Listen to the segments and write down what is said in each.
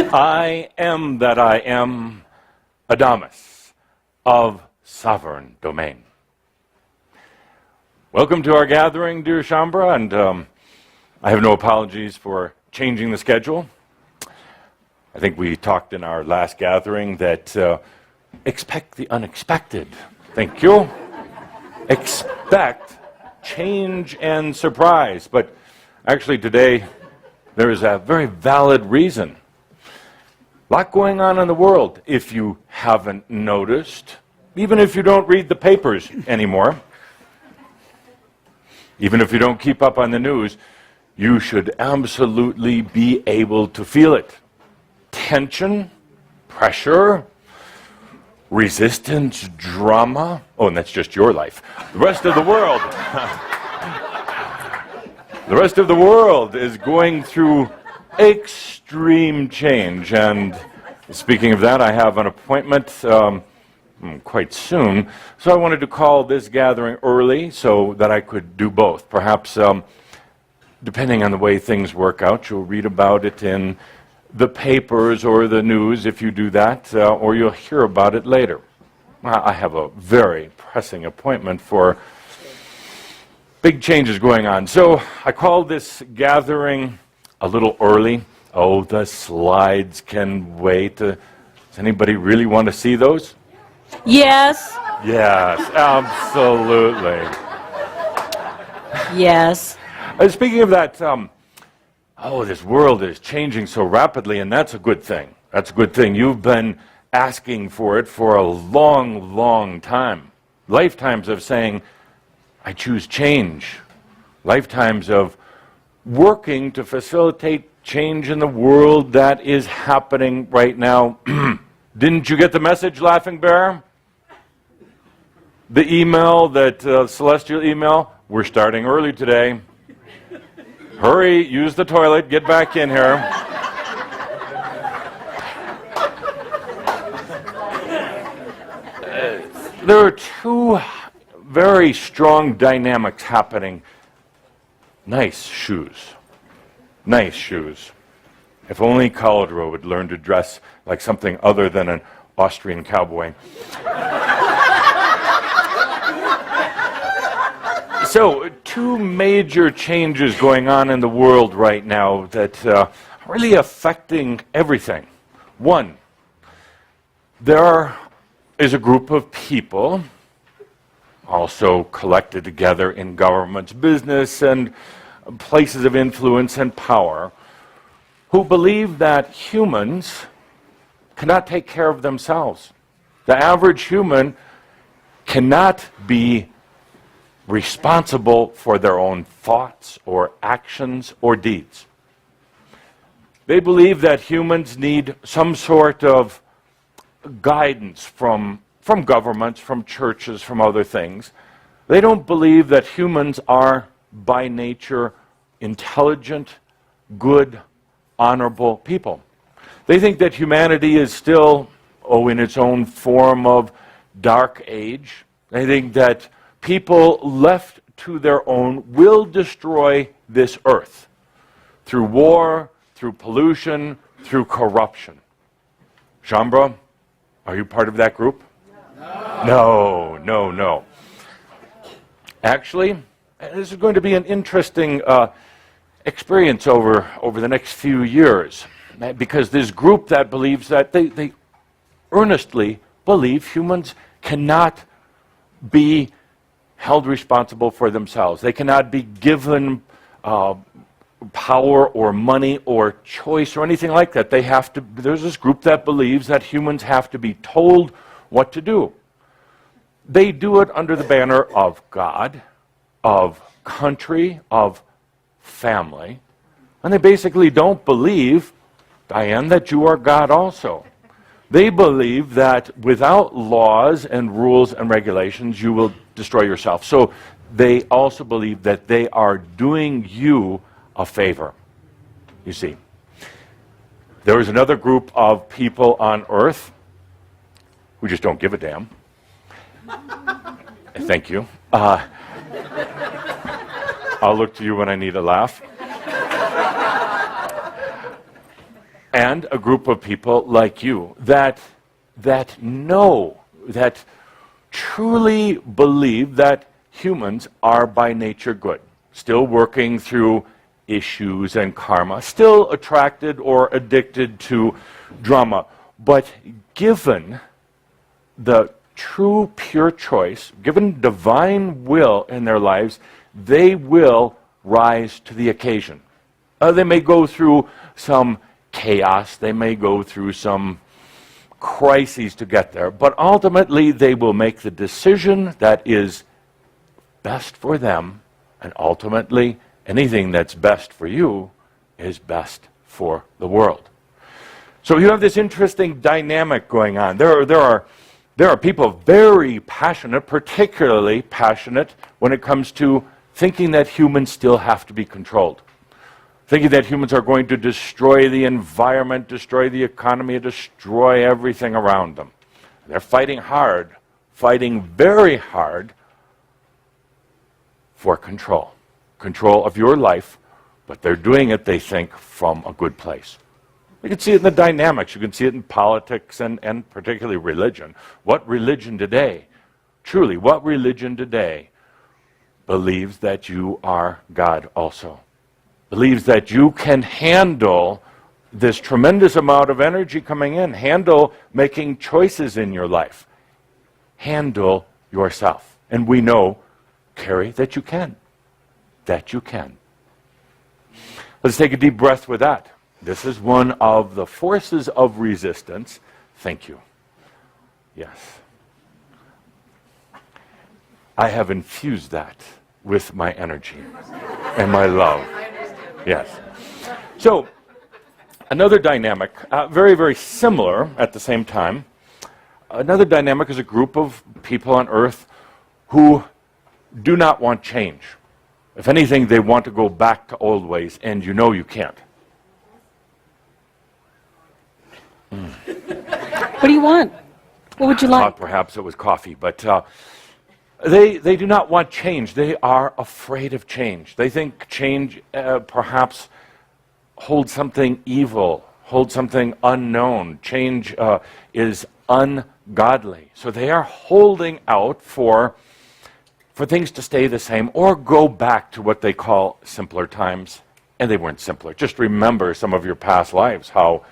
I am that I am, Adamus of sovereign domain. Welcome to our gathering, dear Shambra, and I have no apologies for changing the schedule. I think we talked in our last gathering that expect the unexpected. Thank you. Expect change and surprise. But actually today, there is a very valid reason. A lot going on in the world, if you haven't noticed, even if you don't read the papers anymore, even if you don't keep up on the news, you should absolutely be able to feel it. Tension, pressure, resistance, drama. Oh, and that's just your life. The rest of the world, the rest of the world is going through extreme change. And speaking of that, I have an appointment quite soon. So I wanted to call this gathering early so that I could do both. Perhaps, depending on the way things work out, you'll read about it in the papers or the news if you do that, or you'll hear about it later. I have a very pressing appointment for big changes going on. So I called this gathering a little early. Oh, the slides can wait. Does anybody really want to see those? Yes. Yes, absolutely. Yes. Speaking of that, this world is changing so rapidly, and that's a good thing. That's a good thing. You've been asking for it for a long, long time. Lifetimes of saying, I choose change. Lifetimes of working to facilitate change in the world that is happening right now. Didn't you get the message, Laughing Bear? The email, that celestial email? We're starting early today. Hurry, use the toilet, get back in here. There are two very strong dynamics happening. Nice shoes. Nice shoes. If only Caldro would learn to dress like something other than an Austrian cowboy. So, two major changes going on in the world right now that are really affecting everything. One, there is a group of people, also collected together in governments, business, and places of influence and power, who believe that humans cannot take care of themselves. The average human cannot be responsible for their own thoughts or actions or deeds. They believe that humans need some sort of guidance from governments, from churches, from other things. They don't believe that humans are by nature intelligent, good, honorable people. They think that humanity is still, in its own form of dark age. They think that people left to their own will destroy this earth through war, through pollution, through corruption. Shambra, are you part of that group? No. Actually, this is going to be an interesting experience over the next few years, because this group that believes that they earnestly believe humans cannot be held responsible for themselves. They cannot be given power or money or choice or anything like that. There's this group that believes that humans have to be told what to do. They do it under the banner of God, of country, of family. And they basically don't believe, Diane, that you are God also. They believe that without laws and rules and regulations, you will destroy yourself. So they also believe that they are doing you a favor. You see, there is another group of people on earth who just don't give a damn. Thank you. I'll look to you when I need a laugh. and a group of people like you that know, that truly believe that humans are by nature good, still working through issues and karma, still attracted or addicted to drama, but given the true pure choice, given divine will in their lives, they will rise to the occasion. They may go through some chaos, they may go through some crises to get there, but ultimately they will make the decision that is best for them, and ultimately anything that's best for you is best for the world. So you have this interesting dynamic going on. There are people very passionate, particularly passionate when it comes to thinking that humans still have to be controlled. Thinking that humans are going to destroy the environment, destroy the economy, destroy everything around them. They're fighting hard, fighting very hard for control. Control of your life, but they're doing it, they think, from a good place. You can see it in the dynamics. You can see it in politics and particularly religion. What religion today, truly, what religion today believes that you are God also? Believes that you can handle this tremendous amount of energy coming in, handle making choices in your life, handle yourself. And we know, Carrie, that you can. That you can. Let's take a deep breath with that. This is one of the forces of resistance. Thank you. Yes. I have infused that with my energy and my love. Yes. So, another dynamic, very, very similar at the same time. Another dynamic is a group of people on Earth who do not want change. If anything, they want to go back to old ways, and you know you can't. What do you want? What would you like? Perhaps it was coffee, but they do not want change. They are afraid of change. They think change perhaps holds something evil, holds something unknown. Change is ungodly. So they are holding out for things to stay the same or go back to what they call simpler times. And they weren't simpler. Just remember some of your past lives, how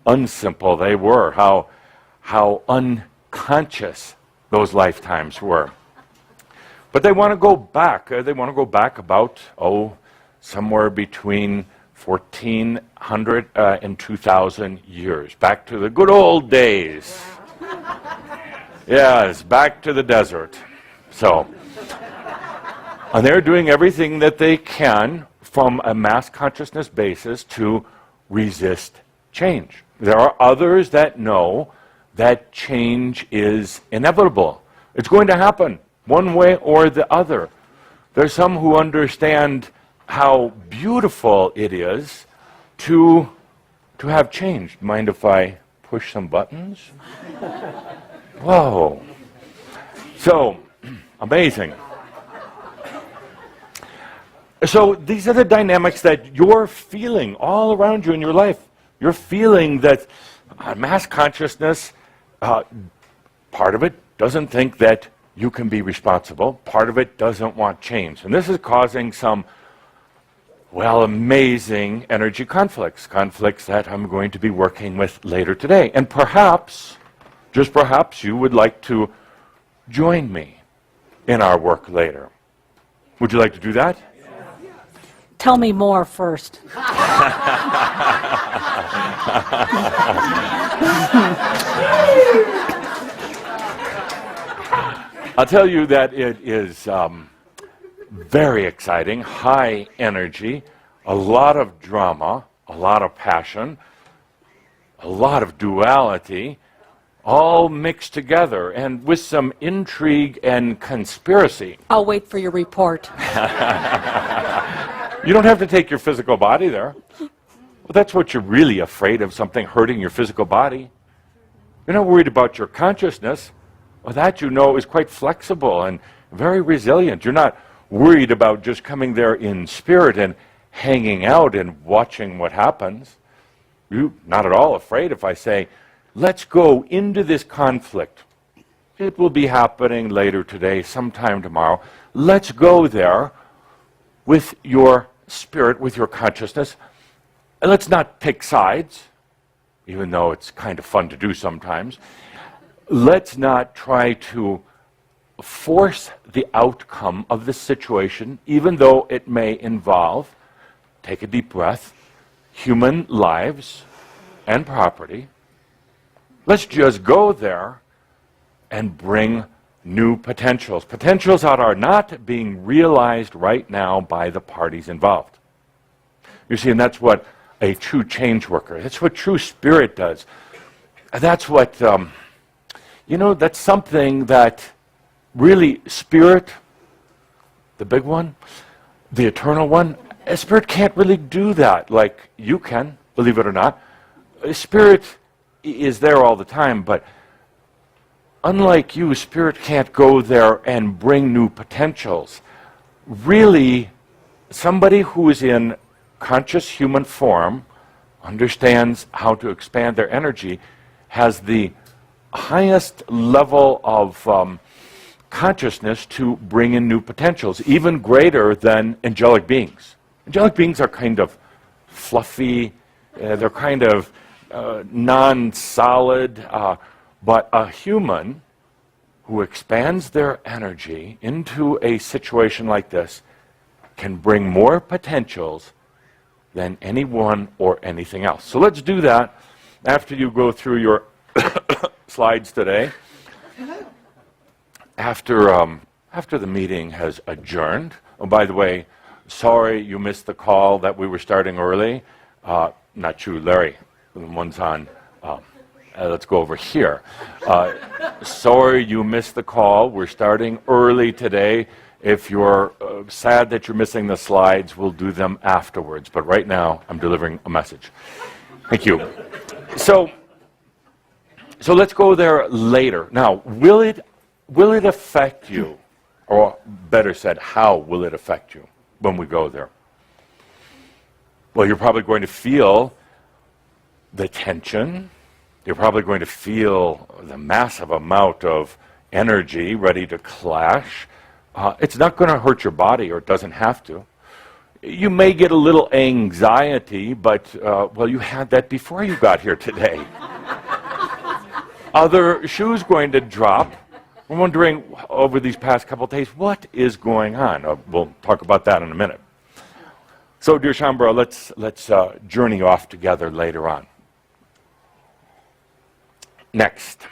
unsimple they were, how unconscious those lifetimes were. But they want to go back. They want to go back about, somewhere between 1,400 and 2,000 years. Back to the good old days. Yes, back to the desert. So, and they're doing everything that they can from a mass consciousness basis to resist change. There are others that know that change is inevitable. It's going to happen one way or the other. There's some who understand how beautiful it is to have change. Mind if I push some buttons? Whoa. So, amazing. So these are the dynamics that you're feeling all around you in your life. You're feeling that mass consciousness, part of it doesn't think that you can be responsible. Part of it doesn't want change. And this is causing some, amazing energy conflicts. Conflicts that I'm going to be working with later today. And perhaps, just perhaps, you would like to join me in our work later. Would you like to do that? Tell me more first. I'll tell you that it is very exciting, high energy, a lot of drama, a lot of passion, a lot of duality, all mixed together, and with some intrigue and conspiracy. I'll wait for your report. You don't have to take your physical body there. Well, that's what you're really afraid of, something hurting your physical body. You're not worried about your consciousness. Well, that you know is quite flexible and very resilient. You're not worried about just coming there in spirit and hanging out and watching what happens. you not at all afraid if I say, let's go into this conflict. It will be happening later today, sometime tomorrow. Let's go there with your spirit, with your consciousness. And let's not pick sides, even though it's kind of fun to do sometimes. Let's not try to force the outcome of the situation, even though it may involve, take a deep breath, human lives and property. Let's just go there and bring new potentials. Potentials that are not being realized right now by the parties involved. You see, and that's what a true change worker, that's what true spirit does. That's what, that's something that really spirit, the big one, the eternal one, a spirit can't really do that like you can, believe it or not. A spirit is there all the time, but unlike you, spirit can't go there and bring new potentials. Really, somebody who is in conscious human form understands how to expand their energy, has the highest level of consciousness to bring in new potentials, even greater than angelic beings. Angelic beings are kind of fluffy, they're kind of non-solid, but a human who expands their energy into a situation like this can bring more potentials than anyone or anything else. So let's do that after you go through your slides today. After the meeting has adjourned. Oh, by the way, sorry you missed the call that we were starting early. Not you, Larry. The one's on. Let's go over here. Sorry you missed the call. We're starting early today. If you're sad that you're missing the slides, we'll do them afterwards. But right now, I'm delivering a message. Thank you. So let's go there later. Now, will it affect you? Or better said, how will it affect you when we go there? Well, you're probably going to feel the tension. You're probably going to feel the massive amount of energy ready to clash. It's not going to hurt your body, or it doesn't have to. You may get a little anxiety, but, you had that before you got here today. Other shoes going to drop. I'm wondering over these past couple of days, what is going on? We'll talk about that in a minute. So, dear Shambhala, let's journey off together later on. Next,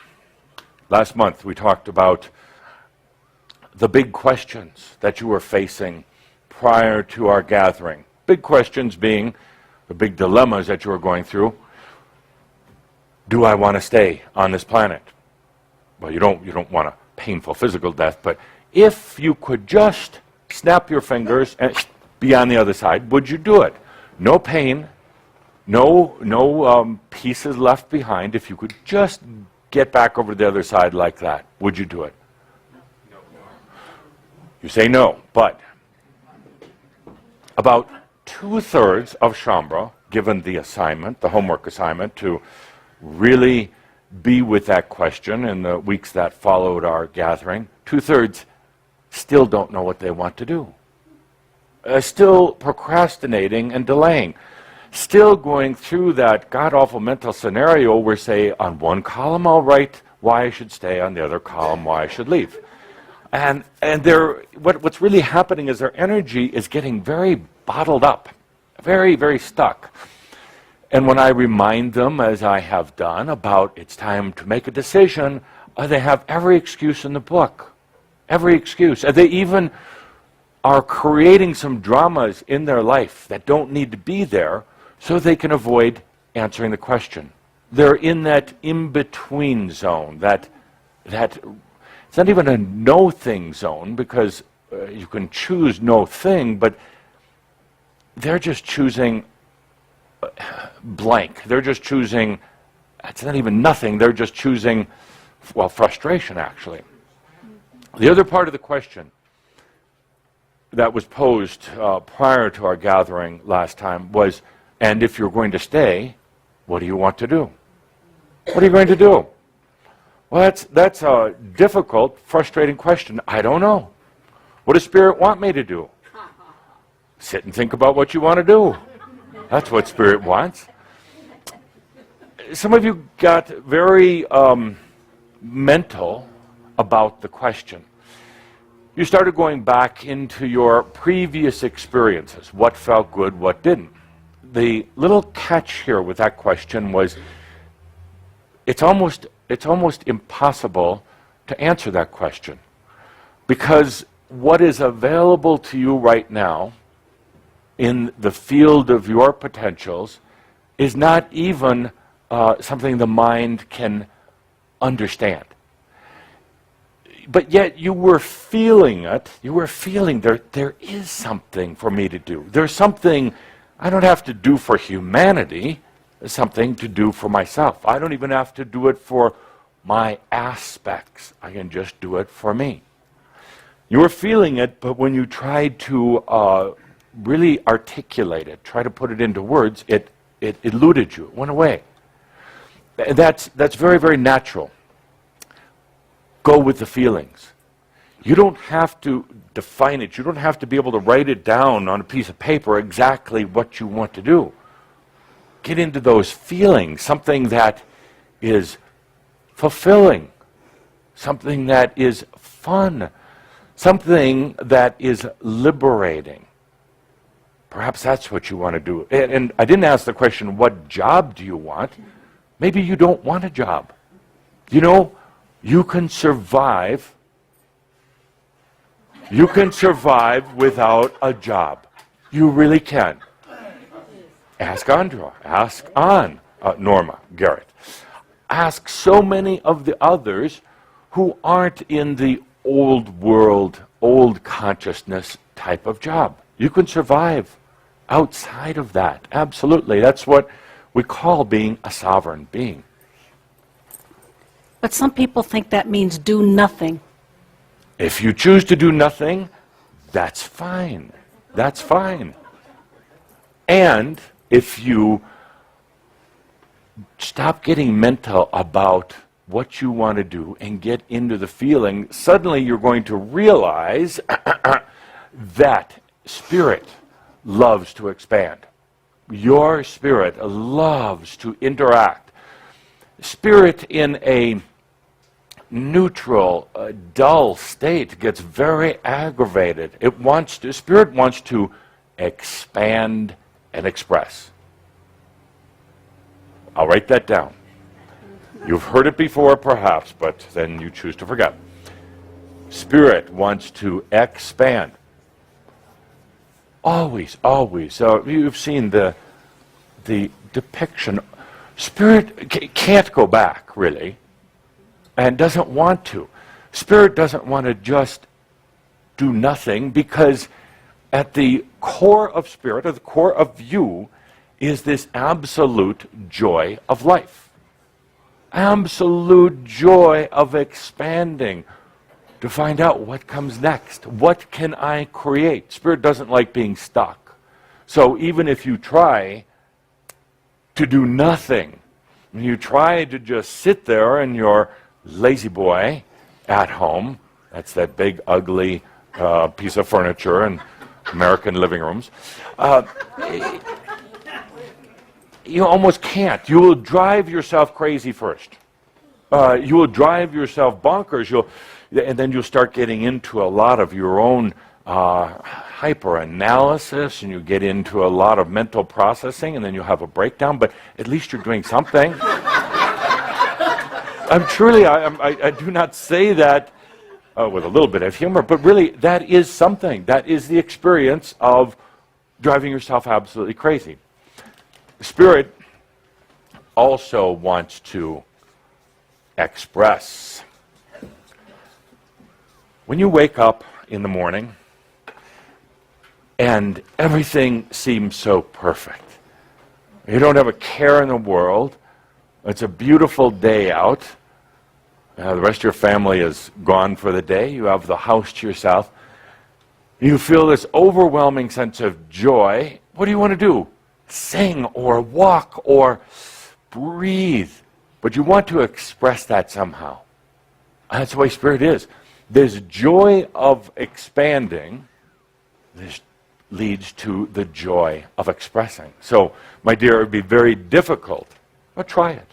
last month we talked about the big questions that you were facing prior to our gathering. Big questions being the big dilemmas that you were going through. Do I want to stay on this planet? Well, you don't want a painful physical death, but if you could just snap your fingers and be on the other side, would you do it? No pain, no pieces left behind. If you could just get back over the other side like that, would you do it? No. You say no, but about 2/3 of Shambhala, given the assignment, the homework assignment, to really be with that question in the weeks that followed our gathering, 2/3 still don't know what they want to do. Still procrastinating and delaying. Still going through that god-awful mental scenario where, say, on one column I'll write why I should stay, on the other column why I should leave. And what's really happening is their energy is getting very bottled up, very, very stuck. And when I remind them, as I have done, about it's time to make a decision, they have every excuse in the book. Every excuse. And they even are creating some dramas in their life that don't need to be there so they can avoid answering the question. They're in that in-between zone, that it's not even a no-thing zone, because you can choose no thing, but they're just choosing blank. They're just choosing, it's not even nothing, they're just choosing, frustration, actually. The other part of the question that was posed prior to our gathering last time was, and if you're going to stay, What do you want to do? What are you going to do? Well, that's a difficult, frustrating question. I don't know. What does Spirit want me to do? Sit and think about what you want to do. That's what Spirit wants. Some of you got very mental about the question. You started going back into your previous experiences. What felt good, what didn't. The little catch here with that question was it's almost impossible to answer that question, because what is available to you right now in the field of your potentials is not even something the mind can understand. But yet you were feeling it. You were feeling there is something for me to do. There's something I don't have to do for humanity. There's something to do for myself. I don't even have to do it for my aspects. I can just do it for me. You were feeling it, but when you tried to really articulate it, try to put it into words, it eluded you. It went away. That's very, very natural. Go with the feelings. You don't have to define it. You don't have to be able to write it down on a piece of paper exactly what you want to do. Get into those feelings, something that is fulfilling, something that is fun, something that is liberating. Perhaps that's what you want to do. And I didn't ask the question, what job do you want? Maybe you don't want a job. You know, you can survive. You can survive without a job. You really can. Ask Andra. Ask Norma Garrett. Ask so many of the others who aren't in the old world, old consciousness type of job. You can survive outside of that. Absolutely. That's what we call being a sovereign being. But some people think that means do nothing. If you choose to do nothing, that's fine. That's fine. And if you stop getting mental about what you want to do and get into the feeling, suddenly you're going to realize that Spirit loves to expand. Your Spirit loves to interact. Spirit in a neutral, dull state gets very aggravated. Spirit wants to expand and express. I'll write that down. You've heard it before, perhaps, but then you choose to forget. Spirit wants to expand. Always, always. You've seen the depiction. Spirit can't go back, really, and doesn't want to. Spirit doesn't want to just do nothing, because at the core of Spirit, at the core of you, is this absolute joy of life. Absolute joy of expanding, to find out what comes next. What can I create? Spirit doesn't like being stuck. So even if you try to do nothing, you try to just sit there in your lazy boy at home, that's that big ugly piece of furniture in American living rooms, you almost can't. You will drive yourself crazy first. You will drive yourself bonkers. And then you'll start getting into a lot of your own hyper-analysis, and you get into a lot of mental processing, and then you'll have a breakdown, but at least you're doing something. I do not say that with a little bit of humor, but really, that is something. That is the experience of driving yourself absolutely crazy. Spirit also wants to express. When you wake up in the morning and everything seems so perfect, you don't have a care in the world, it's a beautiful day out, the rest of your family is gone for the day, you have the house to yourself, you feel this overwhelming sense of joy. What do you want to do? Sing or walk or breathe. But you want to express that somehow. That's the way Spirit is. There's joy of expanding. This leads to the joy of expressing. So, my dear, it would be very difficult. Well, try it.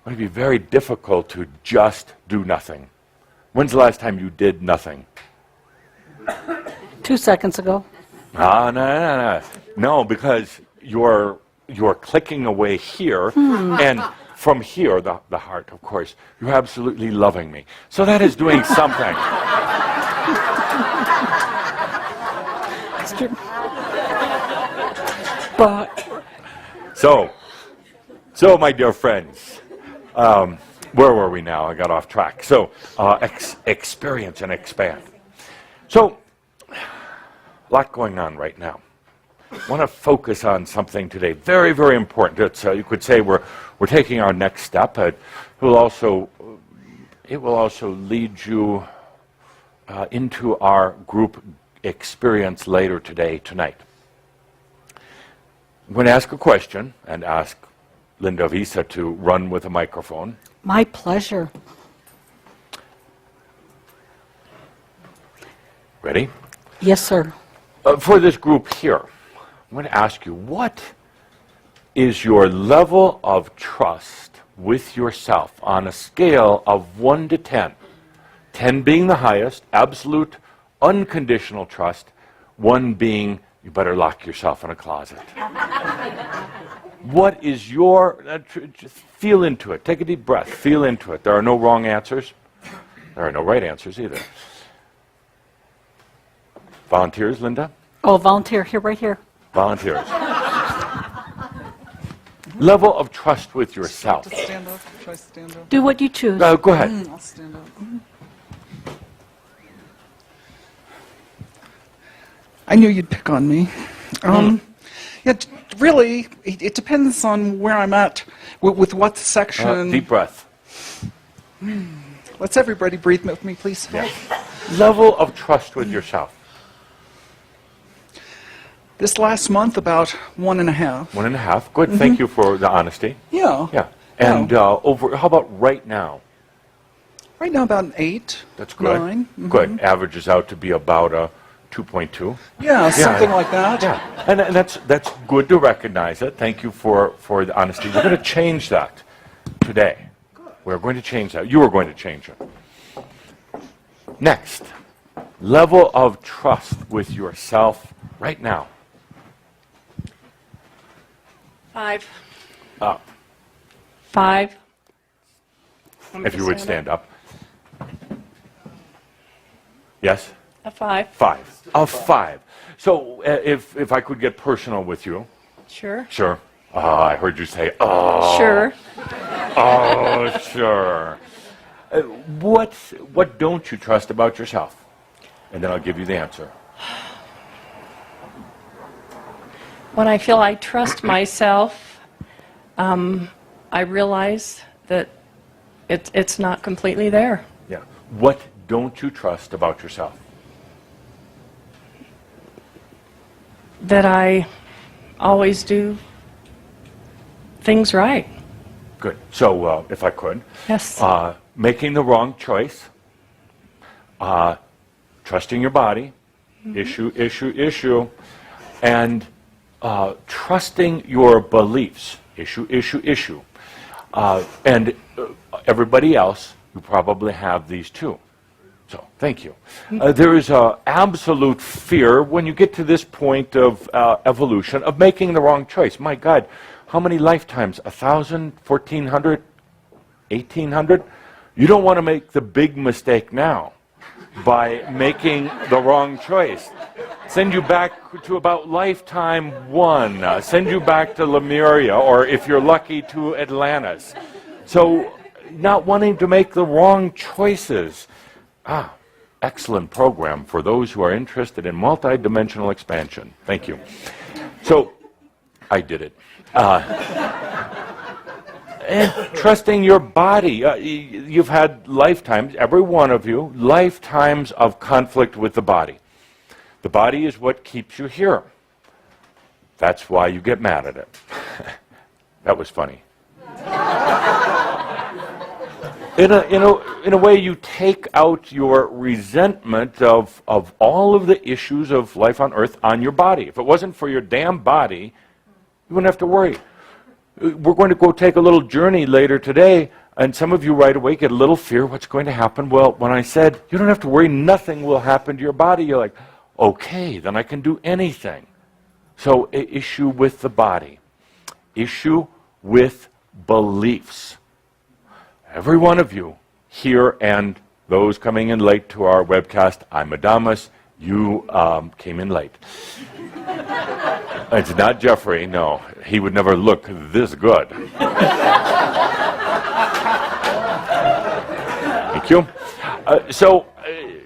It would be very difficult to just do nothing. When's the last time you did nothing? 2 seconds ago. No, because you're clicking away here, and from here, the heart, of course, you're absolutely loving me. So that is doing something. But So, my dear friends, where were we now? I got off track. So, experience and expand. So, a lot going on right now. I want to focus on something today, very, very important. It's, you could say we're taking our next step. It will also lead you into our group experience later tonight. I'm going to ask a question and ask Linda Visa to run with a microphone. my pleasure. Ready? Yes, sir. For this group here, I'm going to ask you, what is your level of trust with yourself on a scale of 1 to 10? 10 being the highest, absolute, unconditional trust, 1 being, you better lock yourself in a closet. What is your, just feel into it. Take a deep breath. Feel into it. There are no wrong answers. There are no right answers either. Volunteers, Linda? Oh, volunteer here, right here. Volunteers. Level of trust with yourself. Just stand up. Should I stand up? Do what you choose. Go ahead. I'll stand up. I knew you'd pick on me. Yeah, really, it depends on where I'm at with what section. Deep breath. Let's everybody breathe with me, please. Yeah. Level of trust with yourself. This last month, about 1.5. 1.5. Good. Thank you for the honesty. Yeah. Yeah. And over. How about right now? Right now, about an 8. That's good. 9. Good. Averages out to be about a 2.2. Yeah, something like that. Yeah. And that's good to recognize it. Thank you for the honesty. We're going to change that today. We're going to change that. You are going to change it. Next, level of trust with yourself right now. 5. Up. 5. If you would stand up. Yes? A 5. 5. A 5. So if I could get personal with you. Sure. Sure. I heard you say, oh. Sure. Oh, sure. What don't you trust about yourself? And then I'll give you the answer. When I feel I trust myself, I realize that it's not completely there. Yeah. What don't you trust about yourself? That I always do things right. Good. So if I could. Yes. Making the wrong choice. Trusting your body. Issue. And trusting your beliefs. Issue. And everybody else, you probably have these too. So, thank you. There is absolute fear when you get to this point of evolution of making the wrong choice. My God, how many lifetimes? 1,000, 1,400, 1,800? You don't want to make the big mistake now by making the wrong choice. Send you back to about lifetime 1. Send you back to Lemuria, or if you're lucky, to Atlantis. So, not wanting to make the wrong choices. Excellent program for those who are interested in multidimensional expansion. Thank you. So, I did it. And trusting your body. You've had lifetimes, every one of you, lifetimes of conflict with the body. The body is what keeps you here. That's why you get mad at it. That was funny. In a way, you take out your resentment of all of the issues of life on Earth on your body. If it wasn't for your damn body, you wouldn't have to worry. We're going to go take a little journey later today, and some of you right away get a little fear. What's going to happen? Well, when I said, you don't have to worry, nothing will happen to your body, you're like, okay, then I can do anything. So, issue with the body. Issue with beliefs. Every one of you here and those coming in late to our webcast, I'm Adamus, you came in late. It's not Jeffrey, no. He would never look this good. Thank you.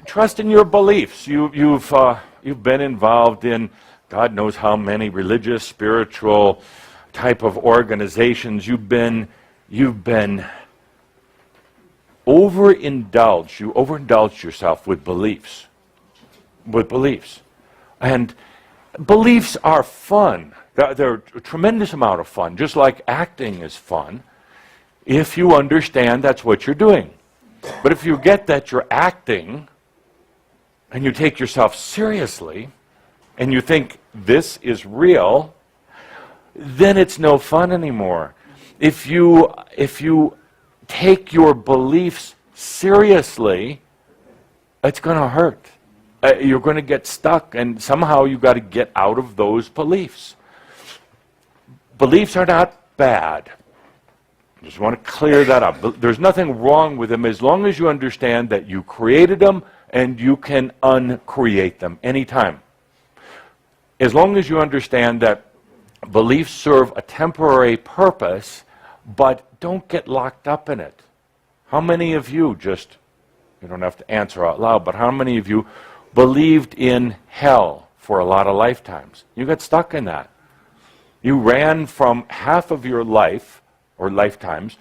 Trust in your beliefs. You've been involved in God knows how many religious, spiritual type of organizations. You've been overindulged. You overindulged yourself with beliefs. And beliefs are fun. They're a tremendous amount of fun, just like acting is fun, if you understand that's what you're doing. But if you get that you're acting, and you take yourself seriously, and you think this is real, then it's no fun anymore. If you take your beliefs seriously, it's going to hurt. You're going to get stuck, and somehow you've got to get out of those beliefs. Beliefs are not bad. I just want to clear that up. There's nothing wrong with them as long as you understand that you created them and you can uncreate them anytime. As long as you understand that beliefs serve a temporary purpose, but don't get locked up in it. How many of you, you don't have to answer out loud, but how many of you believed in hell for a lot of lifetimes? You got stuck in that. You ran from half of your life, or lifetimes,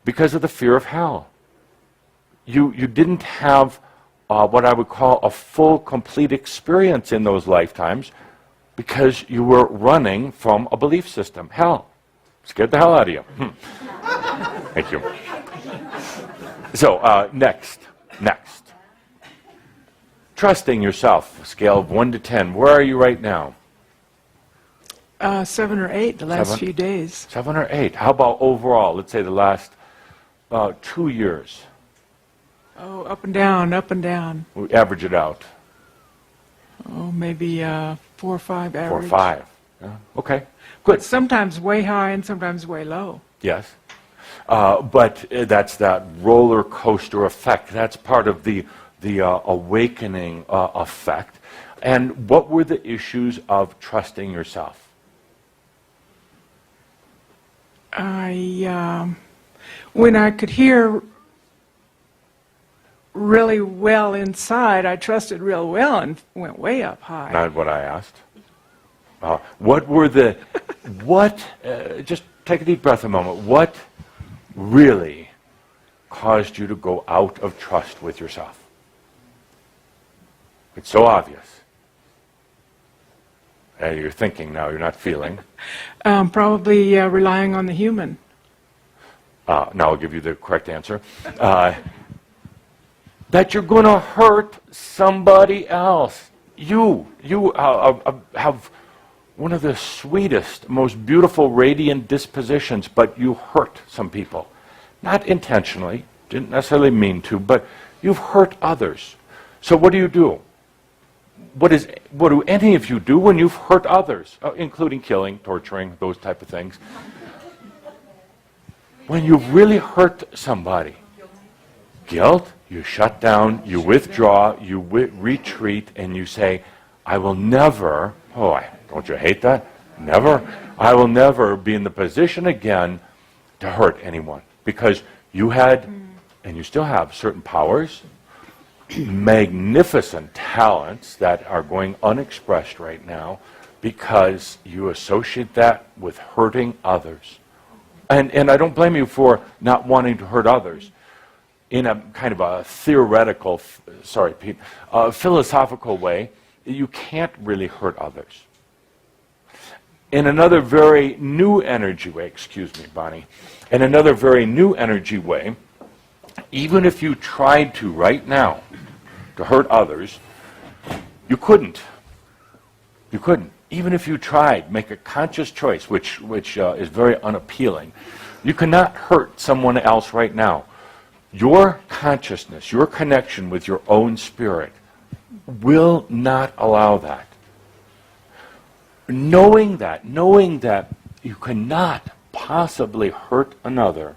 because of the fear of hell. You didn't have what I would call a full, complete experience in those lifetimes because you were running from a belief system. Hell. Scared the hell out of you. Thank you. So, next. Trusting yourself, a scale of 1 to 10. Where are you right now? 7 or 8 the last 7? few days. 7 or 8. How about overall? Let's say the last 2 years. Oh, up and down, up and down. We average it out. Oh, maybe 4 or 5 average. 4 or 5. Yeah. Okay. Good. Sometimes way high and sometimes way low. Yes. But that's that roller coaster effect. That's part of the awakening effect. And what were the issues of trusting yourself? When I could hear really well inside, I trusted real well and went way up high. Not what I asked. Just take a deep breath a moment. What really caused you to go out of trust with yourself? It's so obvious. You're thinking now, you're not feeling. Probably relying on the human. Now I'll give you the correct answer. That you're going to hurt somebody else. You have one of the sweetest, most beautiful, radiant dispositions, but you hurt some people. Not intentionally, didn't necessarily mean to, but you've hurt others. So what do? What do any of you do when you've hurt others, including killing, torturing, those type of things? When you've really hurt somebody, guilt, you shut down, you withdraw, you retreat, and you say, I will never, don't you hate that? Never. I will never be in the position again to hurt anyone. Because you had, and you still have, certain powers, magnificent talents that are going unexpressed right now because you associate that with hurting others. And I don't blame you for not wanting to hurt others. In a kind of a theoretical, philosophical way, you can't really hurt others. In another very new energy way, excuse me, Bonnie, in another very new energy way, Even if you tried to right now to hurt others, you couldn't. You couldn't. Even if you tried, make a conscious choice, which is very unappealing, you cannot hurt someone else right now. Your consciousness, your connection with your own spirit will not allow that. Knowing that you cannot possibly hurt another,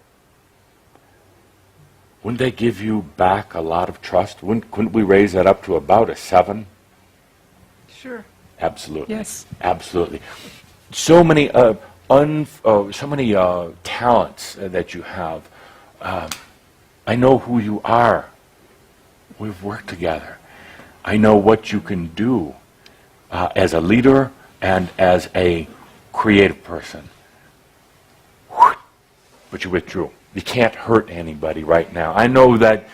wouldn't they give you back a lot of trust? Couldn't we raise that up to about a 7? Sure. Absolutely. Yes. Absolutely. So many, talents that you have. I know who you are. We've worked together. I know what you can do as a leader and as a creative person. But you withdrew. You can't hurt anybody right now. I know that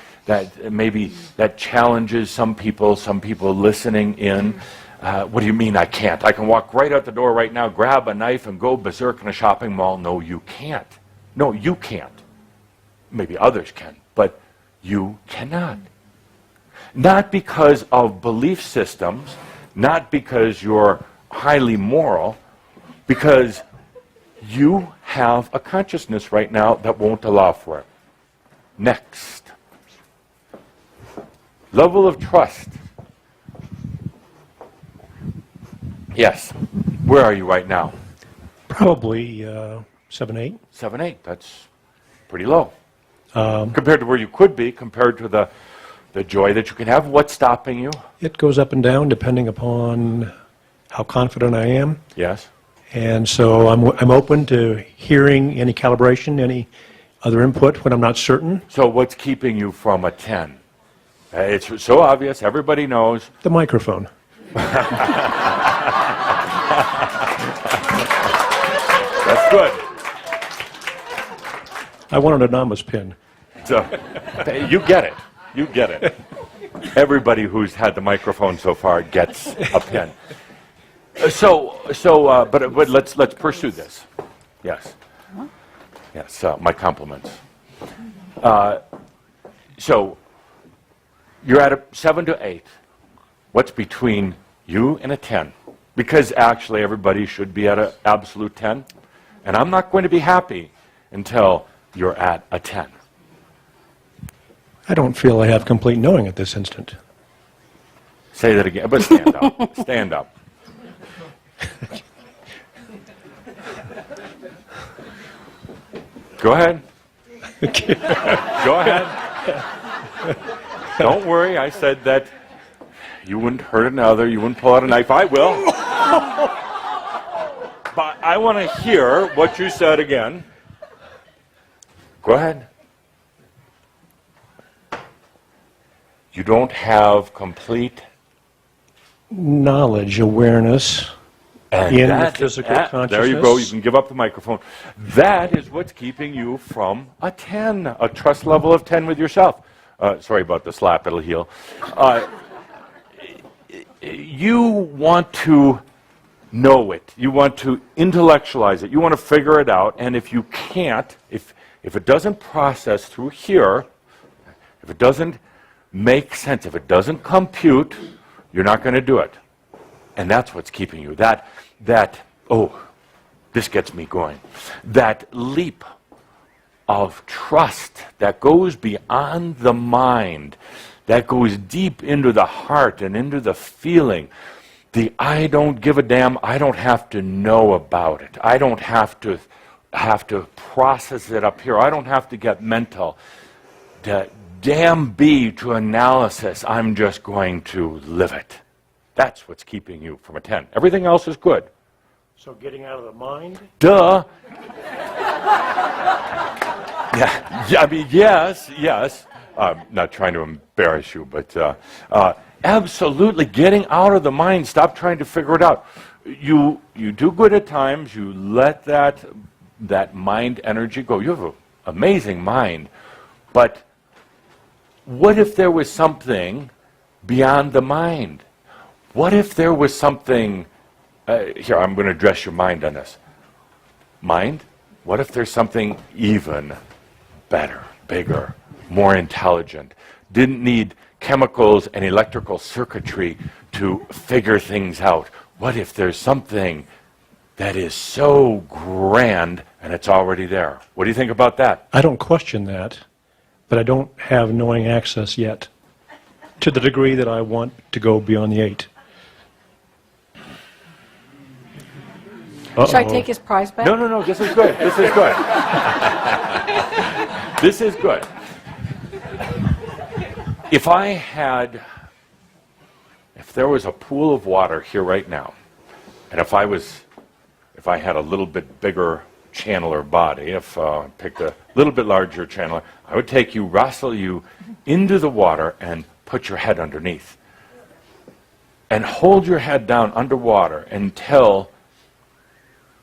maybe that challenges some people listening in. What do you mean I can't? I can walk right out the door right now, grab a knife, and go berserk in a shopping mall. No, you can't. No, you can't. Maybe others can, but you cannot. Not because of belief systems, not because you're highly moral, because you have a consciousness right now that won't allow for it. Next. Level of trust. Yes. Where are you right now? Probably 7, 8. 7, 8. That's pretty low. Compared to where you could be, compared to the joy that you can have. What's stopping you? It goes up and down depending upon how confident I am. Yes. And so I'm open to hearing any calibration, any other input when I'm not certain. So what's keeping you from a 10? It's so obvious. Everybody knows. The microphone. That's good. I want an anonymous pin. So, you get it. You get it. Everybody who's had the microphone so far gets a pin. But let's pursue this. Yes. Yes. My compliments. So you're at a 7 to 8. What's between you and a 10? Because actually everybody should be at an absolute 10, and I'm not going to be happy until you're at a 10. I don't feel I have complete knowing at this instant. Say that again, but stand up. Stand up. Go ahead. Go ahead. Don't worry, I said that you wouldn't hurt another, you wouldn't pull out a knife. I will. But I want to hear what you said again. Go ahead. You don't have complete Knowledge, awareness, and in the physical consciousness. There you go. You can give up the microphone. That is what's keeping you from a 10, a trust level of 10 with yourself. Sorry about the slap. It'll heal. You want to know it. You want to intellectualize it. You want to figure it out. And if you can't, if it doesn't process through here, if it doesn't make sense, if it doesn't compute, you're not going to do it. And that's what's keeping you. This gets me going. That leap of trust that goes beyond the mind, that goes deep into the heart and into the feeling. I don't give a damn, I don't have to know about it. I don't have to process it up here. I don't have to get mental. Damn be to analysis, I'm just going to live it. That's what's keeping you from a 10. Everything else is good. So getting out of the mind? Duh. Yeah, I mean, yes. I'm not trying to embarrass you, but absolutely getting out of the mind. Stop trying to figure it out. You do good at times. You let that mind energy go. You have an amazing mind, but what if there was something beyond the mind? What if there was something, here, I'm going to address your mind on this. Mind, what if there's something even better, bigger, more intelligent, didn't need chemicals and electrical circuitry to figure things out. What if there's something that is so grand and it's already there? What do you think about that? I don't question that, but I don't have knowing access yet to the degree that I want to go beyond the 8. Should I take his prize back? No, no, no, this is good. This is good. This is good. If there was a pool of water here right now, and if I had a little bit bigger channeler body, if I picked a little bit larger channeler, I would take you, wrestle you into the water and put your head underneath. And hold your head down underwater until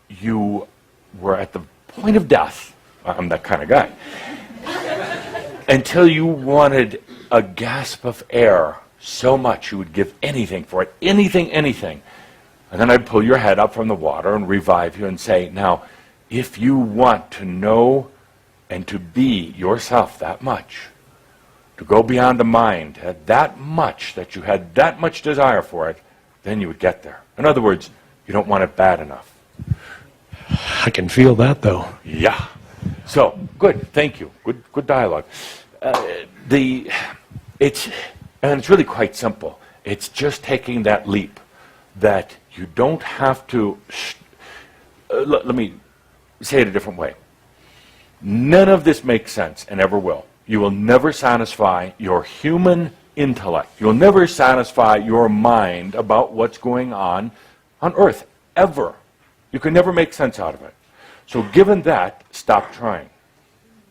you were at the point of death. I'm that kind of guy. Until you wanted a gasp of air so much you would give anything for it, anything. And then I'd pull your head up from the water and revive you and say, now, if you want to know and to be yourself that much, to go beyond the mind, that much, that you had that much desire for it, then you would get there. In other words, you don't want it bad enough. I can feel that, though. Yeah. So, good. Thank you. Good dialogue. It's really quite simple. It's just taking that leap that you don't have to... let me say it a different way. None of this makes sense and ever will. You will never satisfy your human intellect. You'll never satisfy your mind about what's going on Earth, ever. You can never make sense out of it. So given that, stop trying.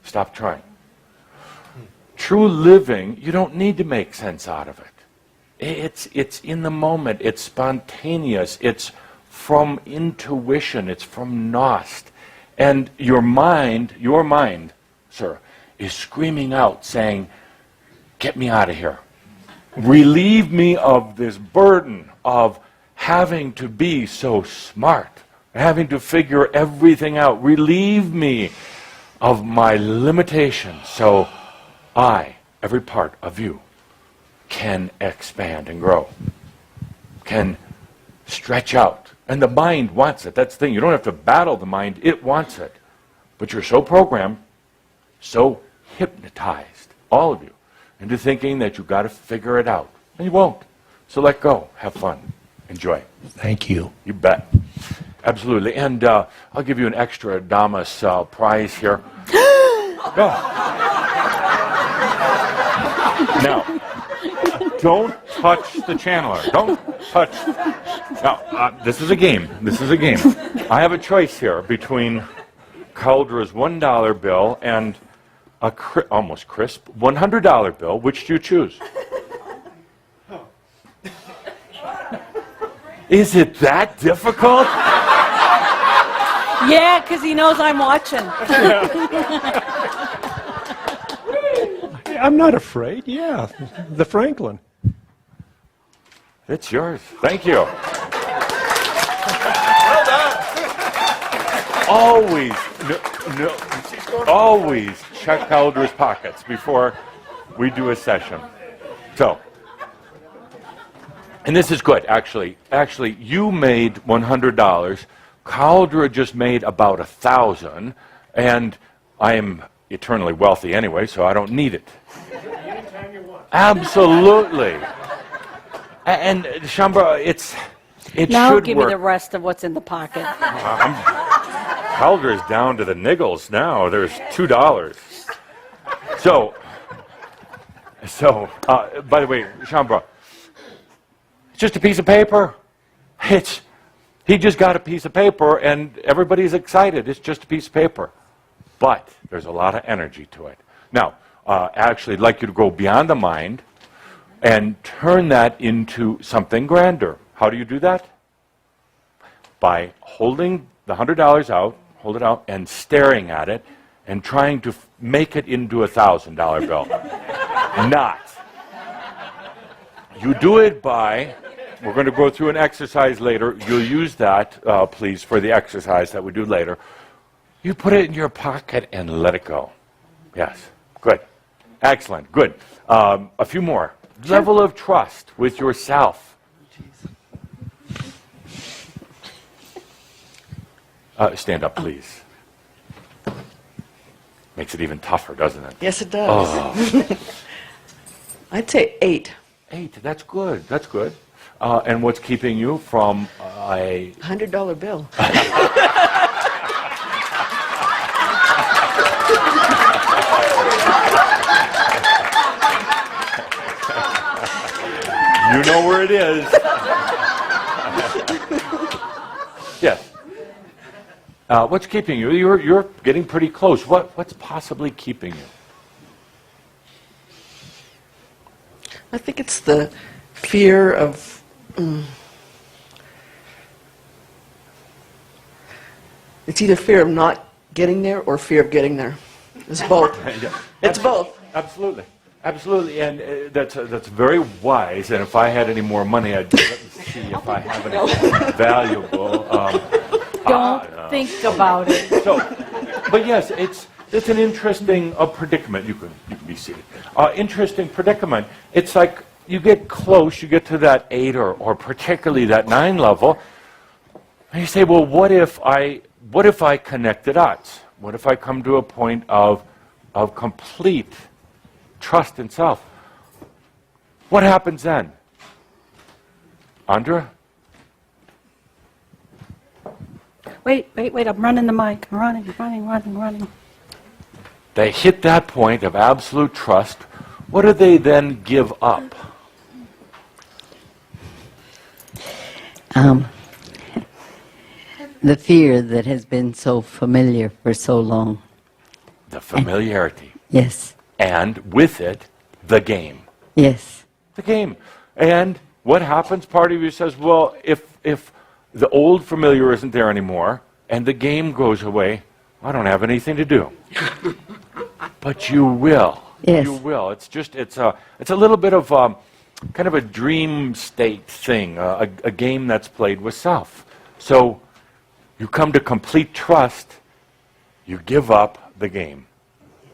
Stop trying. True living, you don't need to make sense out of it. It's in the moment. It's spontaneous. It's from intuition. It's from Nost. And your mind, sir, is screaming out saying, get me out of here. Relieve me of this burden of having to be so smart, having to figure everything out. Relieve me of my limitations so I, every part of you, can expand and grow, can stretch out. And the mind wants it. That's the thing. You don't have to battle the mind. It wants it. But you're so programmed, so hypnotized, all of you, into thinking that you've got to figure it out. And you won't. So let go. Have fun. Enjoy. Thank you. You bet. Absolutely. And I'll give you an extra Damas prize here. Go. Now, don't touch the channeler. Don't touch. Now, this is a game. This is a game. I have a choice here between Caldra's $1 bill and a almost crisp $100 bill. Which do you choose? Is it that difficult? Yeah, because he knows I'm watching. I'm not afraid. Yeah, the Franklin. It's yours. Thank you. Well done. Always check Caldra's pockets before we do a session. So, and this is good, actually. Actually, you made $100. Caldra just made about 1,000, and I am eternally wealthy anyway, so I don't need it. Anytime you want. Absolutely. And Shambra, it Now should give work. me the rest of what's in the pocket. Caldra's down to the niggles now. There's $2. So, by the way, Shambra, it's just a piece of paper. He just got a piece of paper, and everybody's excited. It's just a piece of paper. But there's a lot of energy to it. Now, actually, I'd like you to go beyond the mind and turn that into something grander. How do you do that? By holding the $100 out, hold it out, and staring at it, and trying to make it into a $1,000 bill. Not. You do it by, we're going to go through an exercise later. You'll use that, please, for the exercise that we do later. You put it in your pocket and let it go. Yes, good. Excellent. Good. A few more. Level of trust with yourself. Stand up, please. Makes it even tougher, doesn't it? Yes, it does. Oh. I'd say 8. 8. That's good. That's good. And what's keeping you from a... $100 bill. You know where it is. Yes. What's keeping you? You're getting pretty close. What's possibly keeping you? I think it's the fear of... It's either fear of not getting there or fear of getting there. It's both. Yeah. It's both. Absolutely. Absolutely. And that's very wise. And if I had any more money, I'd see if I have anything valuable. Don't think about it. So, but yes, it's an interesting predicament. You can be seated. Interesting predicament. It's like you get close, you get to that 8 or particularly that 9 level, and you say, well, what if I connect the dots? What if I come to a point of complete trust in self? What happens then? Andra? Wait, I'm running the mic. I'm running. They hit that point of absolute trust. What do they then give up? The fear that has been so familiar for so long. The familiarity. Yes, And with it, the game. yes, The game. And what happens? Part of you says, well, if the old familiar isn't there anymore and the game goes away, I don't have anything to do. But you will. Yes. You will. It's a little bit of kind of a dream state thing, a game that's played with self. So you come to complete trust, you give up the game.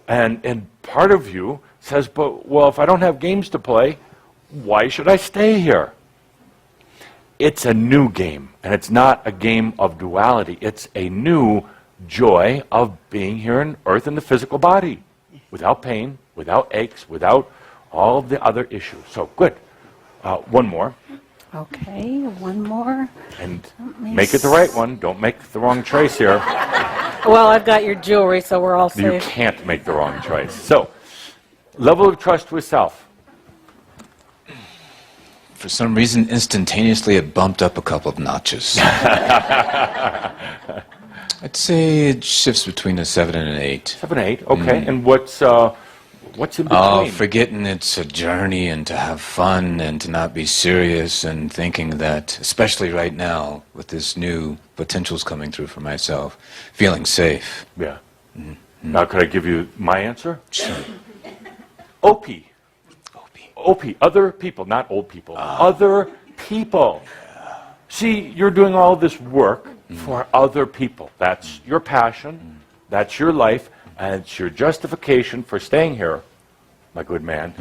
And part of you says, but, well, if I don't have games to play, why should I stay here? It's a new game, and it's not a game of duality. It's a new joy of being here on earth in the physical body, without pain, without aches, without all of the other issues. So, good. One more, Okay, one more. and make it the right one. Don't make the wrong choice here. Well, I've got your jewelry, so we're all You safe. can't make the wrong choice. So, level of trust with self. For some reason, instantaneously, it bumped up a couple of notches. I'd say it shifts between a 7 and an 8. 7, 8, okay. And what's in between? Oh, forgetting it's a journey and to have fun and to not be serious and thinking that, especially right now, with this new potentials coming through for myself, feeling safe. Yeah. Now, could I give you my answer? Sure. OP. OP. Other people, not old people. Other people. See, you're doing all this work for other people. That's your passion. That's your life. And it's your justification for staying here, my good man.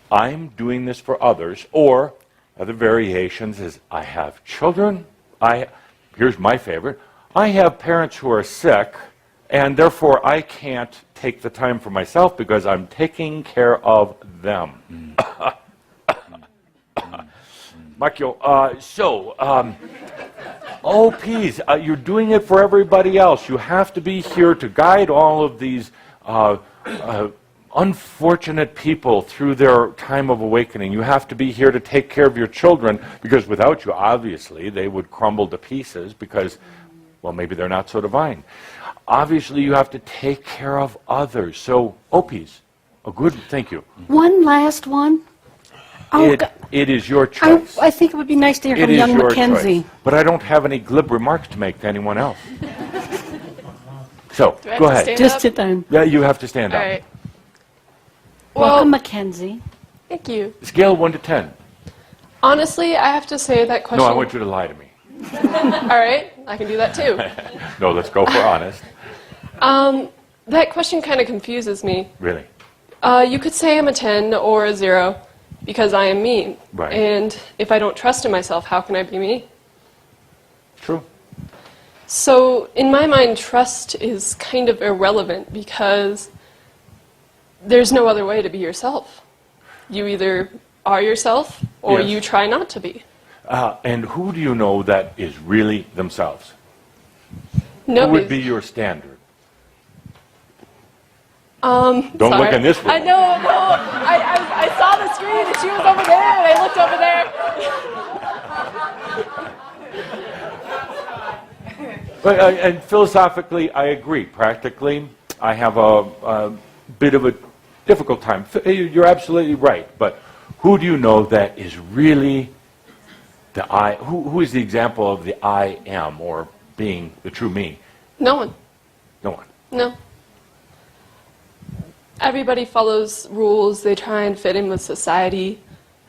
I'm doing this for others. Or, other variations is I have children. Here's my favorite. I have parents who are sick, and therefore I can't take the time for myself because I'm taking care of them. Makyo, OPs, you're doing it for everybody else. You have to be here to guide all of these unfortunate people through their time of awakening. You have to be here to take care of your children because without you, obviously, they would crumble to pieces because, well, maybe they're not so divine. Obviously, you have to take care of others. So, OPs, thank you. One last one. Oh, It is your choice. I think it would be nice to hear It from is young your Mackenzie. choice. But I don't have any glib remarks to make to anyone else. So, Do I have go to ahead. stand Just up? sit down. Yeah, you have to stand All up. right. Welcome, Well, Mackenzie. thank you. Scale 1 to 10. Honestly, I have to say that question. No, I want you to lie to me. All right, I can do that too. No, let's go for honest. That question kind of confuses me. Really. You could say I'm a 10 or a 0 because I am me. Right. And if I don't trust in myself, how can I be me? True. So in my mind, trust is kind of irrelevant because there's no other way to be yourself. You either are yourself or Yes. you try not to be. And who do you know that is really themselves? Who Nobody. would be your standard? Don't Don't look in this room. I know, no. I saw the screen and she was over there and I looked over there. But, and philosophically, I agree. Practically, I have a bit of a difficult time. You're absolutely right. But who do you know that is really the I? Who is the example of the I am, or being the true me? No one. No one. No. Everybody follows rules. They try and fit in with society.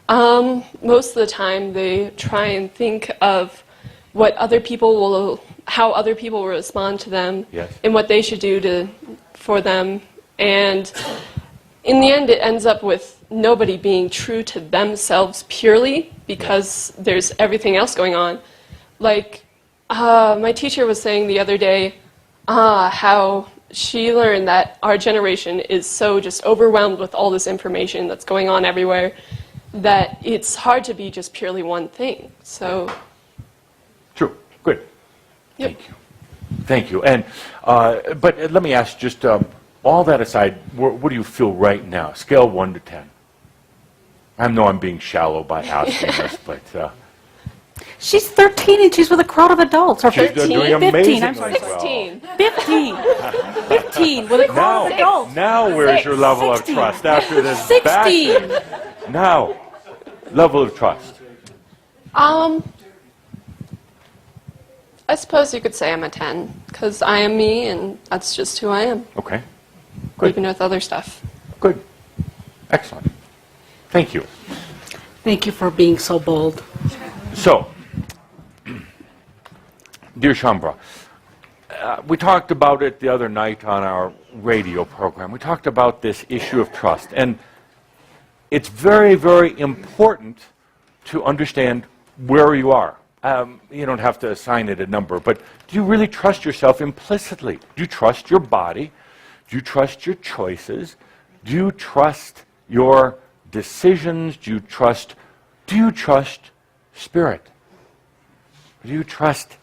Most of the time, they try and think of what other people will, how other people will respond to them, Yes. and what they should do for them. And in the end, it ends up with nobody being true to themselves purely because there's everything else going on. Like, my teacher was saying the other day how she learned that our generation is so just overwhelmed with all this information that's going on everywhere that it's hard to be just purely one thing. So, True. Good. yep. Thank you. Thank you. And but let me ask, just all that aside, what do you feel right now? Scale 1 to 10. I know I'm being shallow by asking this, but She's 13 and she's with a crowd of adults. Or she's 15. doing 15. amazingly I'm sorry. well. 16. 15. 15 with a crowd of adults. Now where's your level of 16. trust after this 16. bash? Now, level of trust. I suppose you could say I'm a 10 because I am me and that's just who I am, Okay. Good. even with other stuff. Good. Excellent. Thank you. Thank you for being so bold. So, dear Shambra, we talked about it the other night on our radio program. We talked about this issue of trust. And it's very, very important to understand where you are. You don't have to assign it a number, but do you really trust yourself implicitly? Do you trust your body? Do you trust your choices? Do you trust your decisions? Do you trust spirit? Do you trust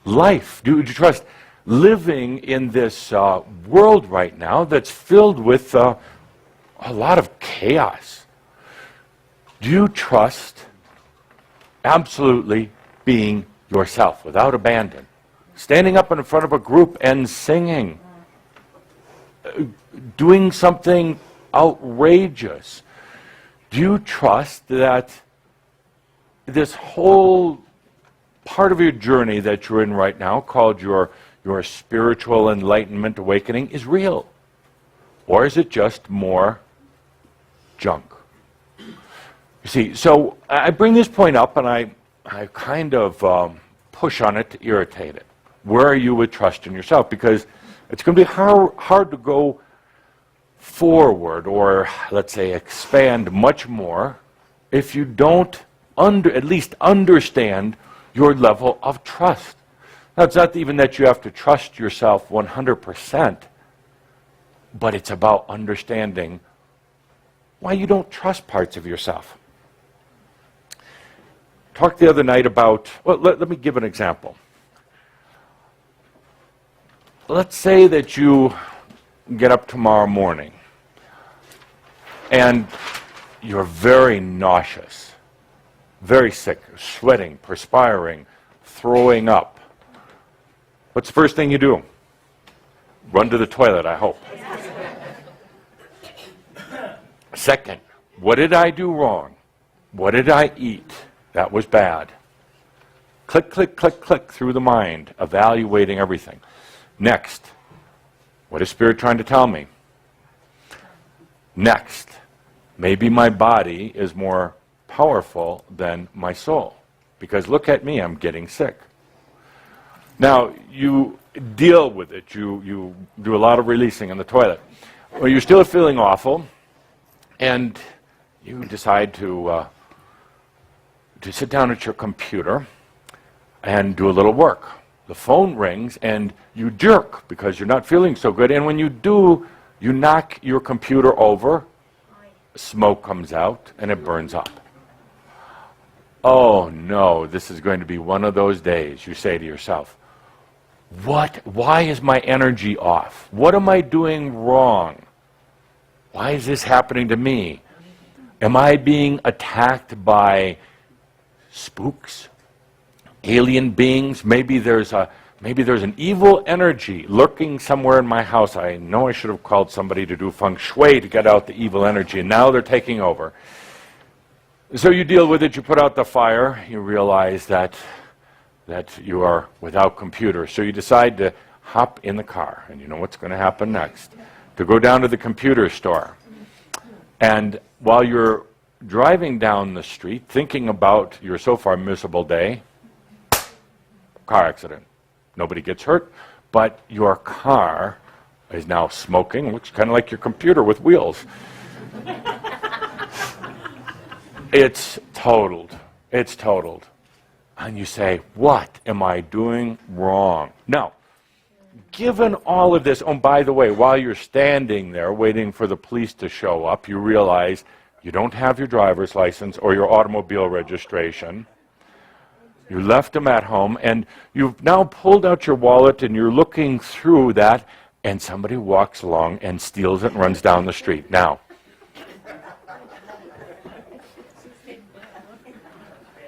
life? Do you trust living in this world right now that's filled with a lot of chaos? Do you trust absolutely being yourself without abandon? Standing up in front of a group and singing. Doing something outrageous. Do you trust that this whole part of your journey that you're in right now, called your spiritual enlightenment awakening, is real? Or is it just more junk? You see, so I bring this point up and I kind of push on it to irritate it. Where are you with trust in yourself? Because it's going to be hard to go forward, or let's say expand much more, if you don't at least understand your level of trust. Now, it's not even that you have to trust yourself 100%, but it's about understanding why you don't trust parts of yourself. Talked the other night about, well, let me give an example. Let's say that you get up tomorrow morning and you're very nauseous, very sick, sweating, perspiring, throwing up. What's the first thing you do? Run to the toilet, I hope. Second, what did I do wrong? What did I eat that was bad? Click, click, click, click through the mind, evaluating everything. Next, what is Spirit trying to tell me? Next, maybe my body is more powerful than my soul. Because look at me, I'm getting sick. Now, you deal with it. You do a lot of releasing in the toilet. Well, you're still feeling awful. and you decide to sit down at your computer and do a little work. The phone rings and you jerk because you're not feeling so good, and when you do, you knock your computer over, smoke comes out, and it burns up. Oh no, this is going to be one of those days, you say to yourself. Why is my energy off? What am I doing wrong? Why is this happening to me? Am I being attacked by spooks? Alien beings? Maybe there's an evil energy lurking somewhere in my house. I know I should have called somebody to do feng shui to get out the evil energy, and now they're taking over. So you deal with it, you put out the fire, you realize that you are without computer. So you decide to hop in the car, and you know what's going to happen next. To go down to the computer store. And while you're driving down the street, thinking about your so far miserable day, car accident. Nobody gets hurt, but your car is now smoking. Looks kind of like your computer with wheels. It's totaled. It's totaled. And you say, what am I doing wrong? Now, given all of this, oh, by the way, while you're standing there waiting for the police to show up, you realize you don't have your driver's license or your automobile registration. You left them at home, and you've now pulled out your wallet, and you're looking through that, and somebody walks along and steals it and runs down the street. Now,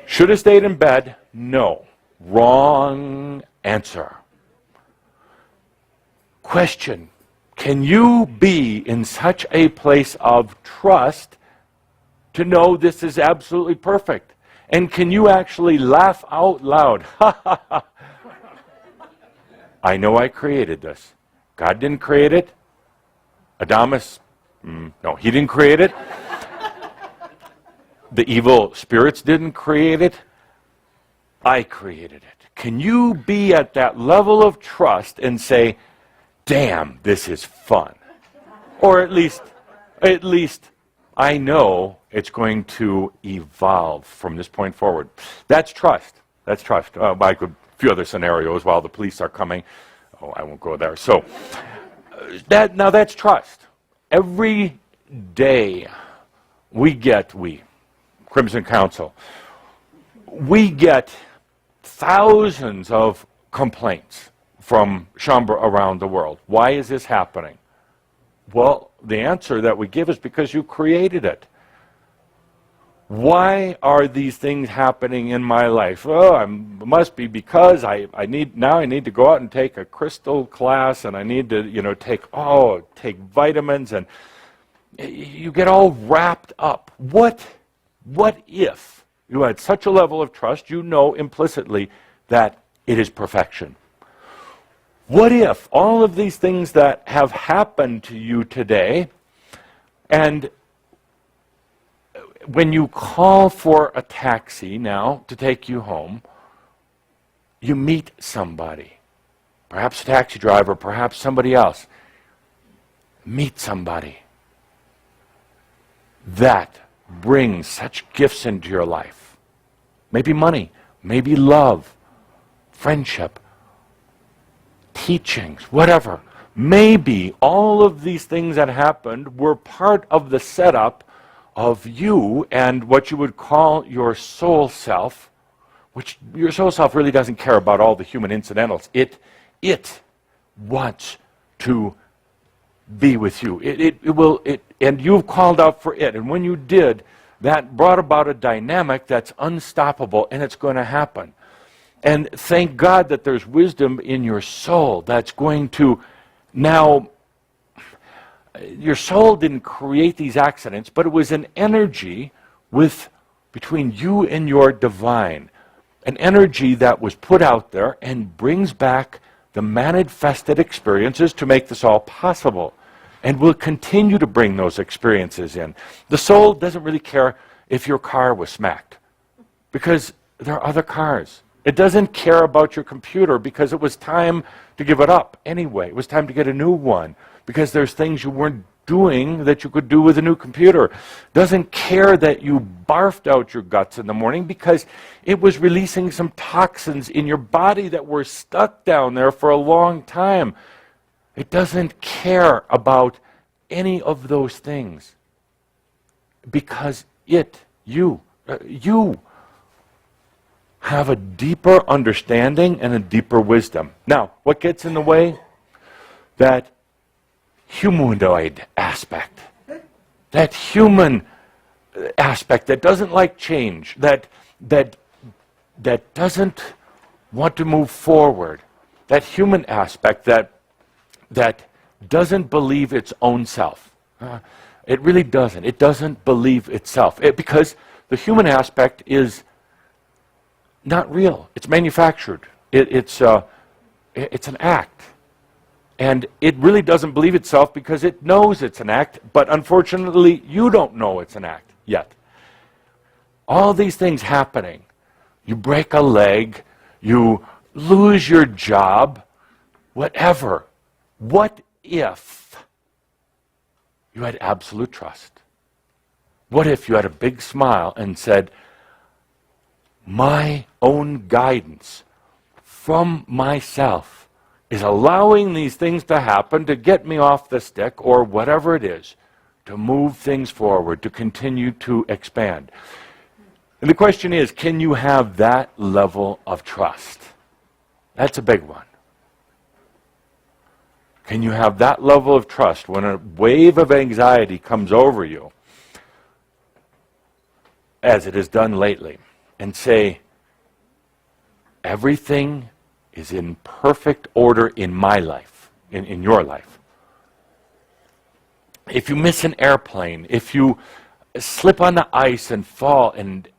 should have stayed in bed? No. Wrong answer. Question: can you be in such a place of trust to know this is absolutely perfect? And can you actually laugh out loud? Ha ha ha. I know I created this. God didn't create it. Adamus, no, he didn't create it. The evil spirits didn't create it. I created it. Can you be at that level of trust and say, damn, this is fun? Or at least I know it's going to evolve from this point forward. That's trust. That's trust. A few other scenarios while the police are coming. Oh, I won't go there. So now that's trust. Every day we, Crimson Council, we get thousands of complaints from Shambhala around the world. Why is this happening? Well, the answer that we give is because you created it. Why are these things happening in my life? Oh, it must be because I need to go out and take a crystal class, and I need to, take vitamins, and you get all wrapped up. What if you had such a level of trust, you know implicitly that it is perfection? What if all of these things that have happened to you today, and when you call for a taxi now to take you home, you meet somebody, perhaps a taxi driver, perhaps somebody else. Meet somebody that brings such gifts into your life. Maybe money, maybe love, friendship, teachings, whatever. Maybe all of these things that happened were part of the setup of you and what you would call your soul self, which your soul self really doesn't care about all the human incidentals. It wants to be with you. And you've called out for it. And when you did, that brought about a dynamic that's unstoppable, and it's going to happen. And thank God that there's wisdom in your soul that's going to now. Your soul didn't create these accidents, but it was an energy between you and your divine. An energy that was put out there and brings back the manifested experiences to make this all possible. And will continue to bring those experiences in. The soul doesn't really care if your car was smacked, because there are other cars. It doesn't care about your computer because it was time to give it up anyway. It was time to get a new one because there's things you weren't doing that you could do with a new computer. Doesn't care that you barfed out your guts in the morning because it was releasing some toxins in your body that were stuck down there for a long time. It doesn't care about any of those things because you have a deeper understanding and a deeper wisdom. Now, what gets in the way? That humanoid aspect. That human aspect that doesn't like change, that doesn't want to move forward. That human aspect that doesn't believe its own self. It really doesn't. It doesn't believe itself. Because the human aspect is not real. It's manufactured. It's an act. And it really doesn't believe itself because it knows it's an act, but unfortunately you don't know it's an act yet. All these things happening. You break a leg, you lose your job, whatever. What if you had absolute trust? What if you had a big smile and said, my own guidance from myself is allowing these things to happen to get me off the stick or whatever it is, to move things forward, to continue to expand. And the question is, can you have that level of trust? That's a big one. Can you have that level of trust when a wave of anxiety comes over you, as it has done lately, and say, everything is in perfect order in my life, in your life. If you miss an airplane, if you slip on the ice and fall and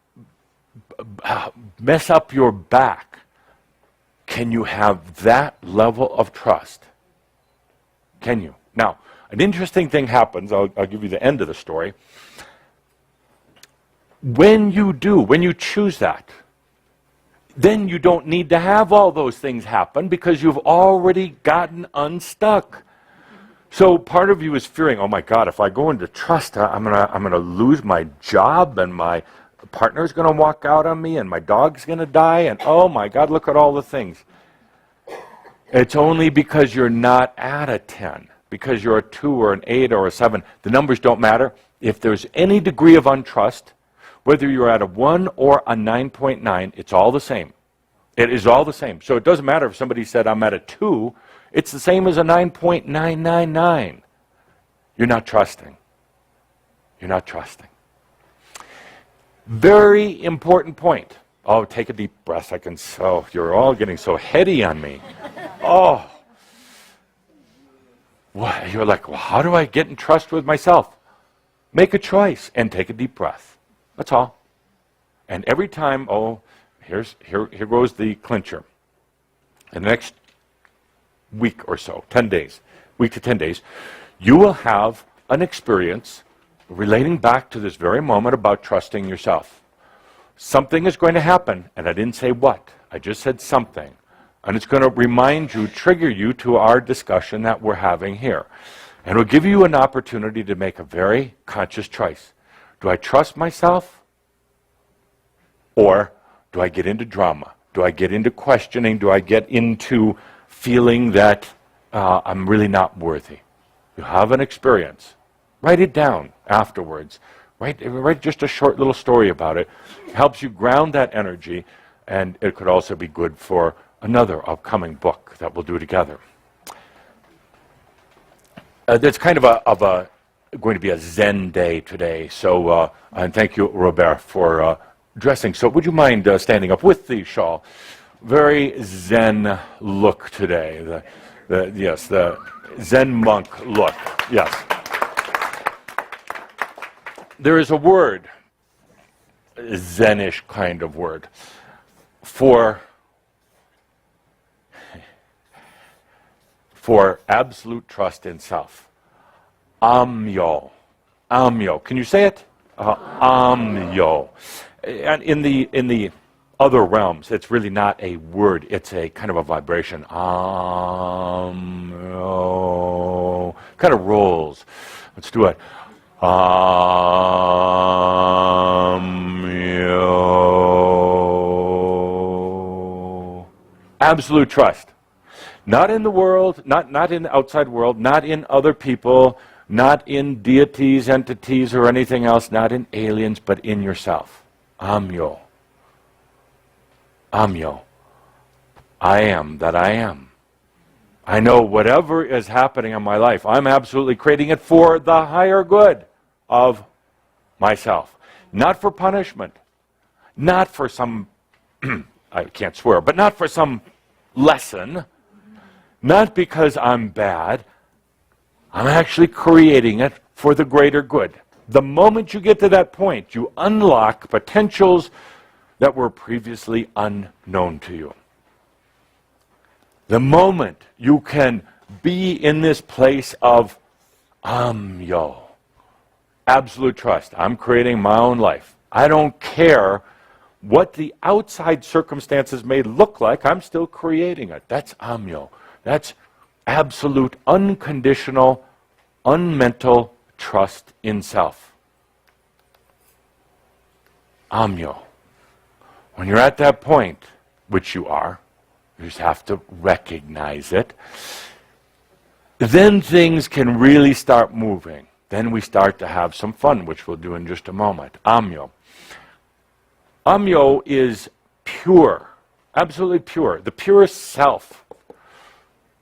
mess up your back, can you have that level of trust? Can you? Now, an interesting thing happens. I'll give you the end of the story. When you choose that, then you don't need to have all those things happen because you've already gotten unstuck. So part of you is fearing, oh my God, if I go into trust, I'm gonna lose my job and my partner's gonna walk out on me and my dog's gonna die and oh my God, look at all the things. It's only because you're not at a 10, because you're a 2 or an 8 or a 7. The numbers don't matter. If there's any degree of untrust, whether you're at a 1 or a 9.9, it's all the same. It is all the same. So it doesn't matter if somebody said, I'm at a 2, it's the same as a 9.999. You're not trusting. You're not trusting. Very important point. Oh, take a deep breath. You're all getting so heady on me. Oh. What? You're like, well, how do I get in trust with myself? Make a choice and take a deep breath. That's all. And every time, here goes the clincher. In the next week or so, 10 days, week to 10 days, you will have an experience relating back to this very moment about trusting yourself. Something is going to happen, and I didn't say what. I just said something. And it's going to remind you, trigger you to our discussion that we're having here. And it'll give you an opportunity to make a very conscious choice. Do I trust myself? Or do I get into drama? Do I get into questioning? Do I get into feeling that I'm really not worthy? You have an experience. Write it down afterwards. Write just a short little story about it. It helps you ground that energy, and it could also be good for another upcoming book that we'll do together. There's kind of going to be a Zen day today, so and thank you, Robert, for dressing. So would you mind standing up with the shawl? Very Zen look today. Yes, the Zen monk look. Yes. There is a word, a Zenish kind of word, for absolute trust in self. AHMYO. AHMYO. Can you say it? AHMYO. And in the other realms, it's really not a word. It's a kind of a vibration. AHMYO. Kind of rolls. Let's do it. AHMYO. Absolute trust. Not in the world, not in the outside world, not in other people, not in deities, entities, or anything else, not in aliens, but in yourself. AHMYO. AHMYO. I am that I am. I know whatever is happening in my life, I'm absolutely creating it for the higher good of myself. Not for punishment. Not for some, I can't swear, but not for some lesson. Not because I'm bad. I'm actually creating it for the greater good. The moment you get to that point, you unlock potentials that were previously unknown to you. The moment you can be in this place of AHMYO, absolute trust. I'm creating my own life. I don't care what the outside circumstances may look like. I'm still creating it. That's AHMYO. That's absolute, unconditional, unmental trust in self. AHMYO. When you're at that point, which you are, you just have to recognize it, then things can really start moving. Then we start to have some fun, which we'll do in just a moment. AHMYO. AHMYO is pure, absolutely pure, the purest self.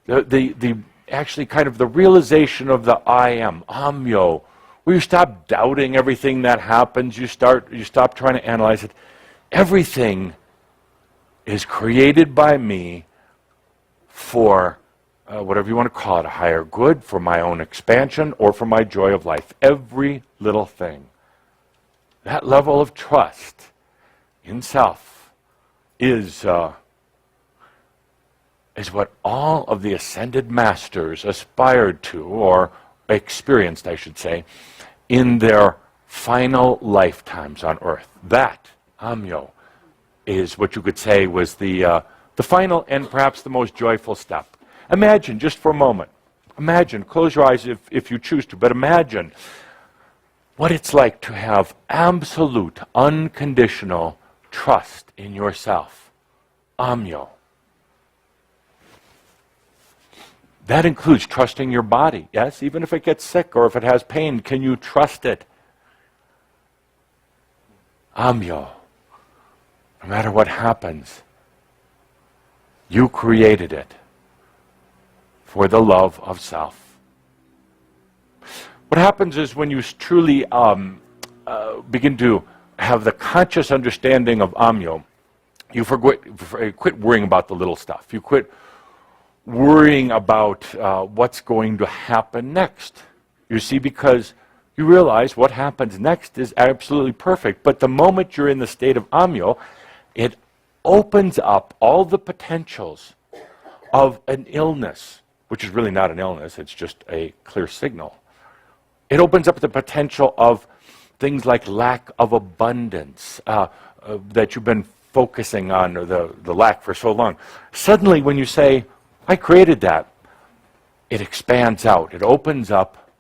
The actually kind of the realization of the I am, AHMYO, where you stop doubting everything that happens, you stop trying to analyze it. Everything is created by me for whatever you want to call it, a higher good, for my own expansion, or for my joy of life. Every little thing. That level of trust in self is what all of the ascended masters aspired to, or experienced, I should say, in their final lifetimes on earth. That, AHMYO, is what you could say was the final and perhaps the most joyful step. Imagine, just for a moment, imagine, close your eyes if you choose to, but imagine what it's like to have absolute, unconditional trust in yourself. AHMYO. That includes trusting your body. Yes, even if it gets sick or if it has pain, can you trust it? AHMYO. No matter what happens, you created it for the love of self. What happens is when you truly begin to have the conscious understanding of AHMYO, you quit worrying about the little stuff. You quit worrying about what's going to happen next. You see, because you realize what happens next is absolutely perfect. But the moment you're in the state of AHMYO, it opens up all the potentials of an illness, which is really not an illness, it's just a clear signal. It opens up the potential of things like lack of abundance that you've been focusing on, or the lack for so long. Suddenly, when you say, I created that, it expands out. It opens up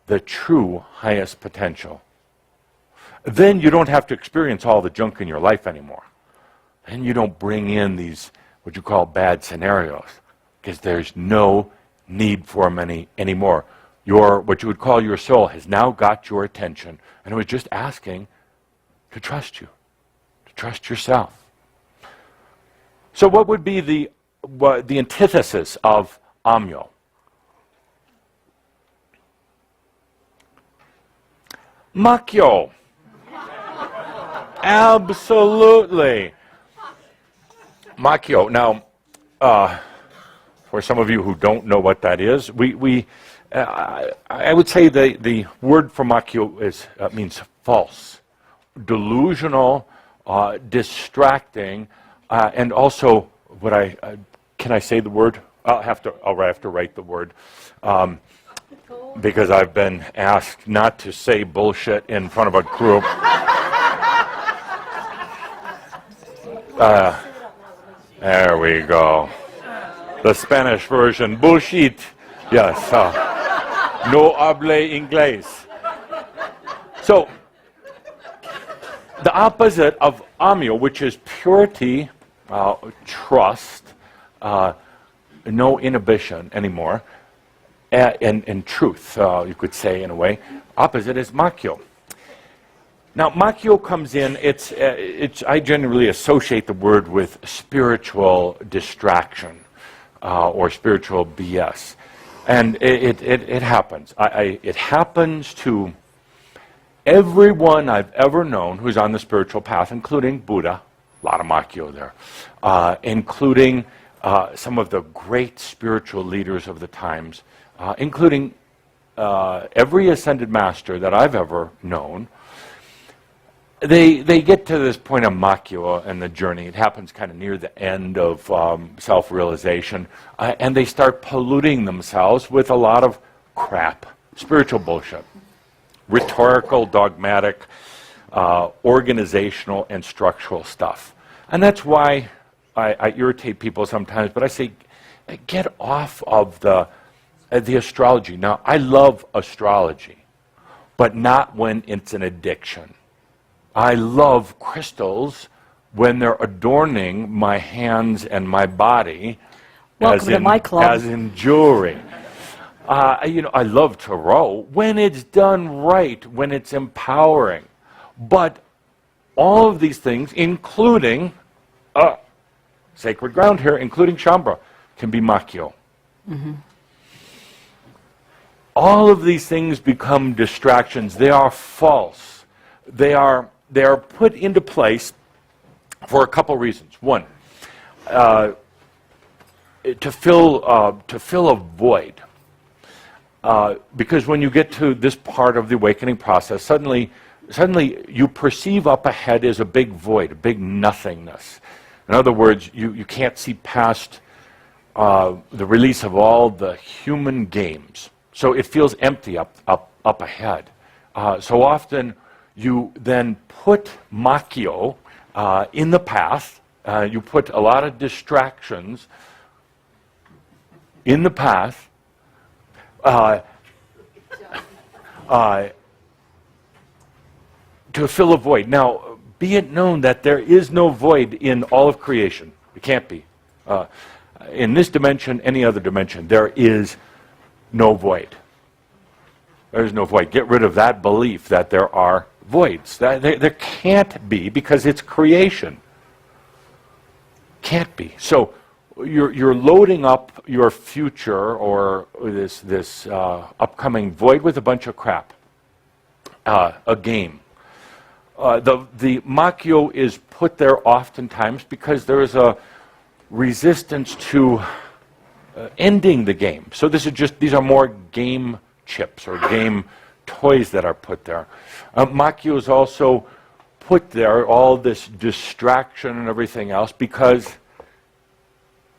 the true highest potential. Then you don't have to experience all the junk in your life anymore. And you don't bring in these, what you call bad scenarios, because there's no need for them anymore. What you would call your soul has now got your attention, and it was just asking to trust you, to trust yourself. So what would be the antithesis of AHMYO? AHMYO. Absolutely. AHMYO. Now, for some of you who don't know what that is, I would say the word for AHMYO means false, delusional, distracting, and also can I say the word? I'll have to write the word, because I've been asked not to say bullshit in front of a group. There we go. The Spanish version, bullshit. Yes. No hable inglés. So, the opposite of AHMYO, which is purity, trust, no inhibition anymore, and truth, you could say in a way. Opposite is AHMYO. Now, AHMYO comes in, I generally associate the word with spiritual distraction or spiritual BS. And it happens. It happens to everyone I've ever known who's on the spiritual path, including Buddha, a lot of AHMYO there, including some of the great spiritual leaders of the times, including every ascended master that I've ever known. They get to this point of AHMYO and the journey. It happens kind of near the end of self-realization, and they start polluting themselves with a lot of crap, spiritual bullshit, rhetorical, dogmatic, organizational, and structural stuff. And that's why I irritate people sometimes, but I say, get off of the astrology. Now, I love astrology, but not when it's an addiction. I love crystals when they're adorning my hands and my body. Welcome to my club. As in jewelry. I love tarot when it's done right, when it's empowering. But all of these things, including sacred ground here, including Shambhala, can be AHMYO. Mm-hmm. All of these things become distractions. They are false. They are put into place for a couple reasons. One, to fill a void. Because when you get to this part of the awakening process, suddenly you perceive up ahead as a big void, a big nothingness. In other words, you can't see past the release of all the human games. So it feels empty up ahead. So often you then put AHMYO in the path. You put a lot of distractions in the path. To fill a void. Now, be it known that there is no void in all of creation. It can't be. In this dimension, any other dimension, there is no void. There is no void. Get rid of that belief that there are voids. There can't be, because it's creation. Can't be. So you're loading up your future or this upcoming void with a bunch of crap. A game. The AHMYO is put there oftentimes because there is a resistance to ending the game. So these are more game chips or game toys that are put there. AHMYO is also put there, all this distraction and everything else, because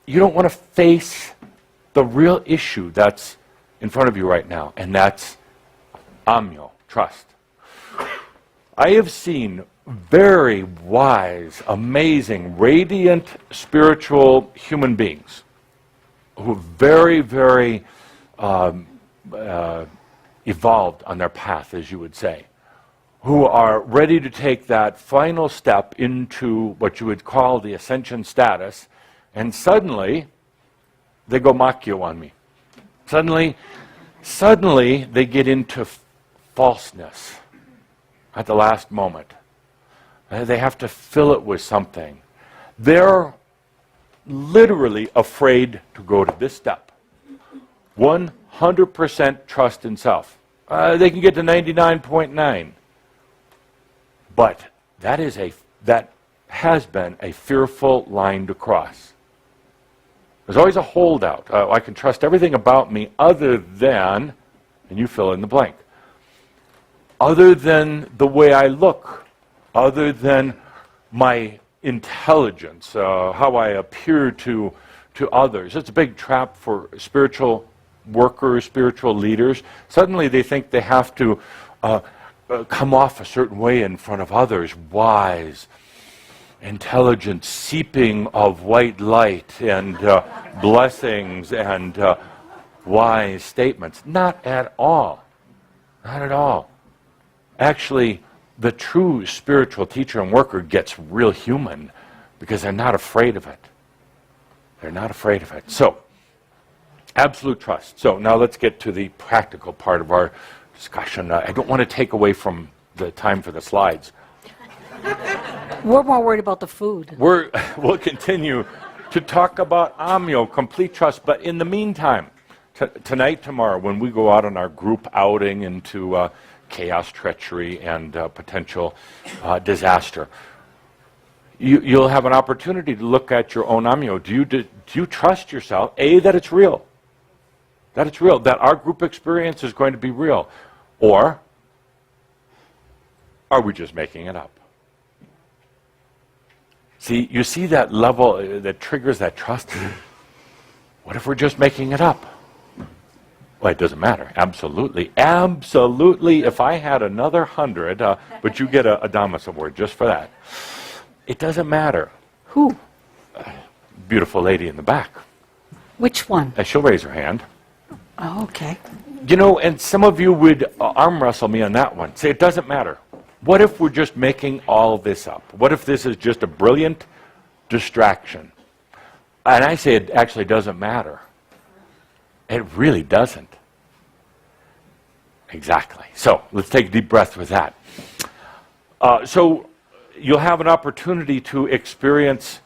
you don't want to face the real issue that's in front of you right now, and that's AHMYO, trust. I have seen very wise, amazing, radiant, spiritual human beings who are very, very evolved on their path, as you would say, who are ready to take that final step into what you would call the ascension status, and suddenly they go AHMYO on me. Suddenly they get into falseness at the last moment. They have to fill it with something. They're literally afraid to go to this step. 100% trust in self. They can get to 99.9. But that has been a fearful line to cross. There's always a holdout. I can trust everything about me other than, and you fill in the blank, other than the way I look, other than my intelligence, how I appear to others. It's a big trap for spiritual workers, spiritual leaders. Suddenly they think they have to come off a certain way in front of others, wise, intelligent, seeping of white light and blessings and wise statements. Not at all. Not at all. Actually, the true spiritual teacher and worker gets real human because they're not afraid of it. They're not afraid of it. So, absolute trust. So now let's get to the practical part of our discussion. I don't want to take away from the time for the slides. We're more worried about the food. We'll continue to talk about AHMYO, complete trust. But in the meantime, tonight, tomorrow, when we go out on our group outing into chaos, treachery, and potential disaster, you'll have an opportunity to look at your own AHMYO. Do you trust yourself, A, that it's real? That it's real, that our group experience is going to be real? Or are we just making it up? See, you see that level that triggers that trust? What if we're just making it up? Well, it doesn't matter. Absolutely. Absolutely. If I had another 100, but you get a Damas Award just for that. It doesn't matter. Who? Beautiful lady in the back. Which one? She'll raise her hand. Oh, okay. You know, and some of you would arm wrestle me on that one. Say, it doesn't matter. What if we're just making all this up? What if this is just a brilliant distraction? And I say it actually doesn't matter. It really doesn't. Exactly. So let's take a deep breath with that. So you'll have an opportunity to experience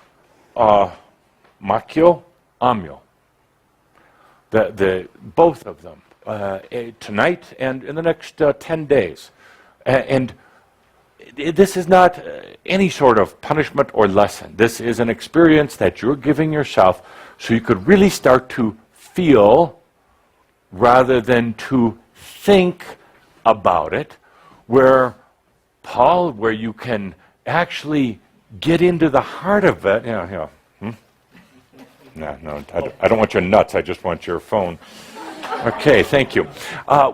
AHMYO, AHMYO. Both of them tonight and in the next 10 days. And this is not any sort of punishment or lesson. This is an experience that you're giving yourself so you could really start to feel rather than to think about it, where you can actually get into the heart of it. No, I don't want your nuts, I just want your phone. Okay, thank you.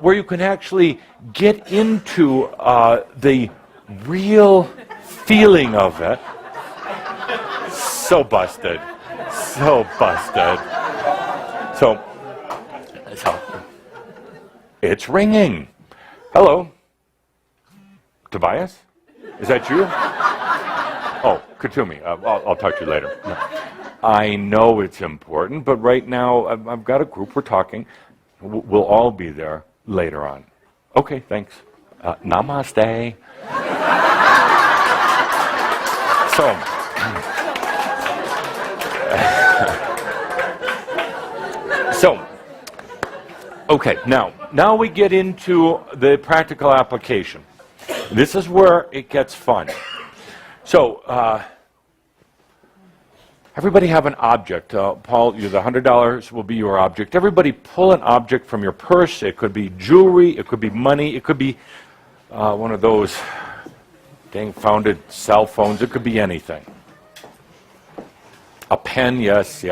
Where you can actually get into the real feeling of it. So busted. So busted. So it's ringing. Hello? Tobias? Is that you? Oh, Katumi. I'll talk to you later. No. I know it's important, but right now I've got a group. We're talking. We'll all be there later on. Okay, thanks. Namaste. Okay, now we get into the practical application. This is where it gets fun. So, everybody have an object. Paul, the $100 will be your object. Everybody pull an object from your purse. It could be jewelry, it could be money, it could be one of those dang founded cell phones. It could be anything. A pen, yes.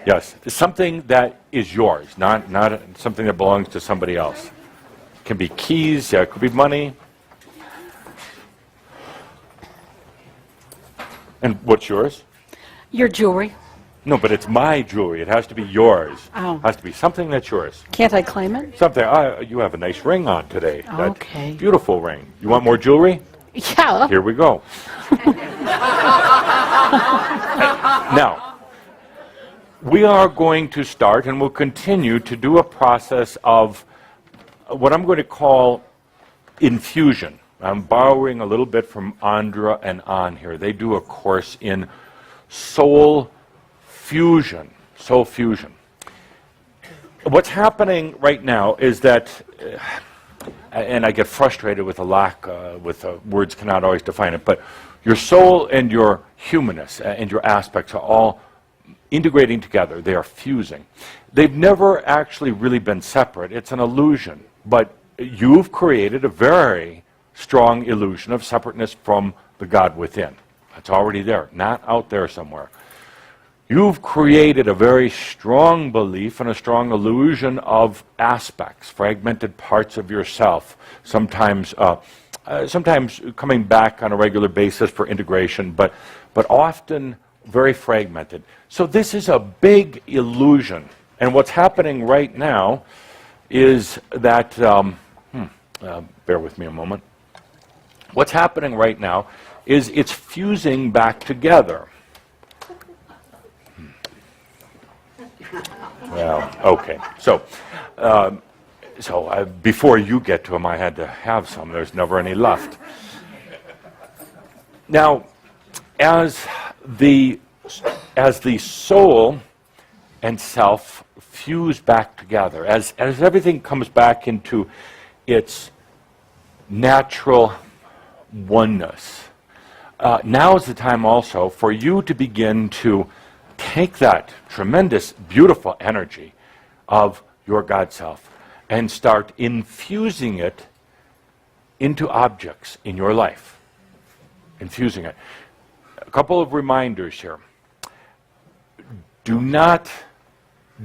Yes, something that is yours, not something that belongs to somebody else. It can be keys, it could be money. And what's yours? Your jewelry. No, but it's my jewelry. It has to be yours. Oh. It has to be something that's yours. Can't I claim it? Something. You have a nice ring on today. Okay. That beautiful ring. You want more jewelry? Yeah. Here we go. Now, we are going to start, and we'll continue to do a process of what I'm going to call infusion. I'm borrowing a little bit from Andra and An here. They do a course in soul fusion. Soul fusion. What's happening right now is that, and I get frustrated with the lack, words cannot always define it, but your soul and your humanness and your aspects are all integrating together. They are fusing. They've never actually really been separate. It's an illusion. But you've created a very strong illusion of separateness from the God within. It's already there, not out there somewhere. You've created a very strong belief and a strong illusion of aspects, fragmented parts of yourself, sometimes coming back on a regular basis for integration, but often very fragmented. So this is a big illusion And what's happening right now is that, bear with me a moment. What's happening right now is it's fusing back together. Well, okay. So, before you get to them, I had to have some. There's never any left. Now, as the soul and self fuse back together, as everything comes back into its natural oneness, now is the time also for you to begin to take that tremendous, beautiful energy of your God self and start infusing it into objects in your life. Infusing it. A couple of reminders here. Do not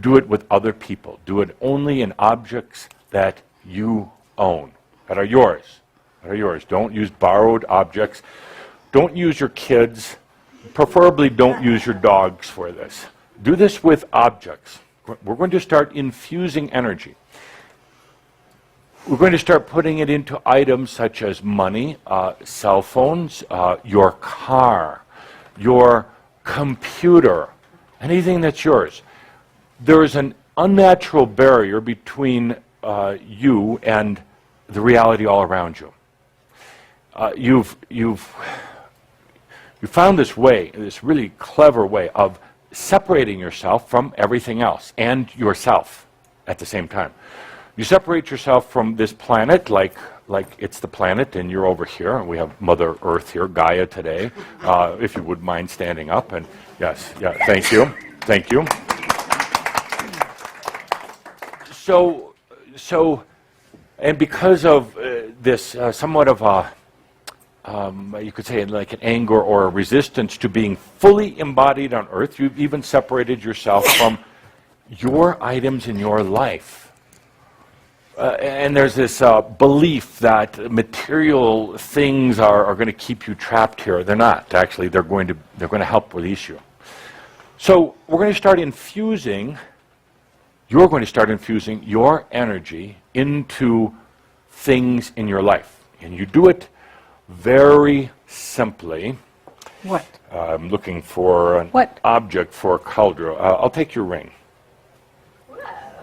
do it with other people. Do it only in objects that you own, that are yours. That are yours. Don't use borrowed objects. Don't use your kids. Preferably don't use your dogs for this. Do this with objects. We're going to start infusing energy. We're going to start putting it into items such as money, cell phones, your car, your computer, anything that's yours. There is an unnatural barrier between you and the reality all around you. You've found this way, this really clever way of separating yourself from everything else and yourself at the same time. You separate yourself from this planet like it's the planet and you're over here, and we have Mother Earth here, Gaia today, if you would mind standing up. And yes, yeah, thank you. So, and because of this somewhat of a, you could say like an anger or a resistance to being fully embodied on Earth, you've even separated yourself from your items in your life. And there's this belief that material things are going to keep you trapped here. They're not. Actually, they're going to help release you. So we're going to start infusing. You're going to start infusing your energy into things in your life, and you do it very simply. What? I'm looking for an object for Cauldre. I'll take your ring.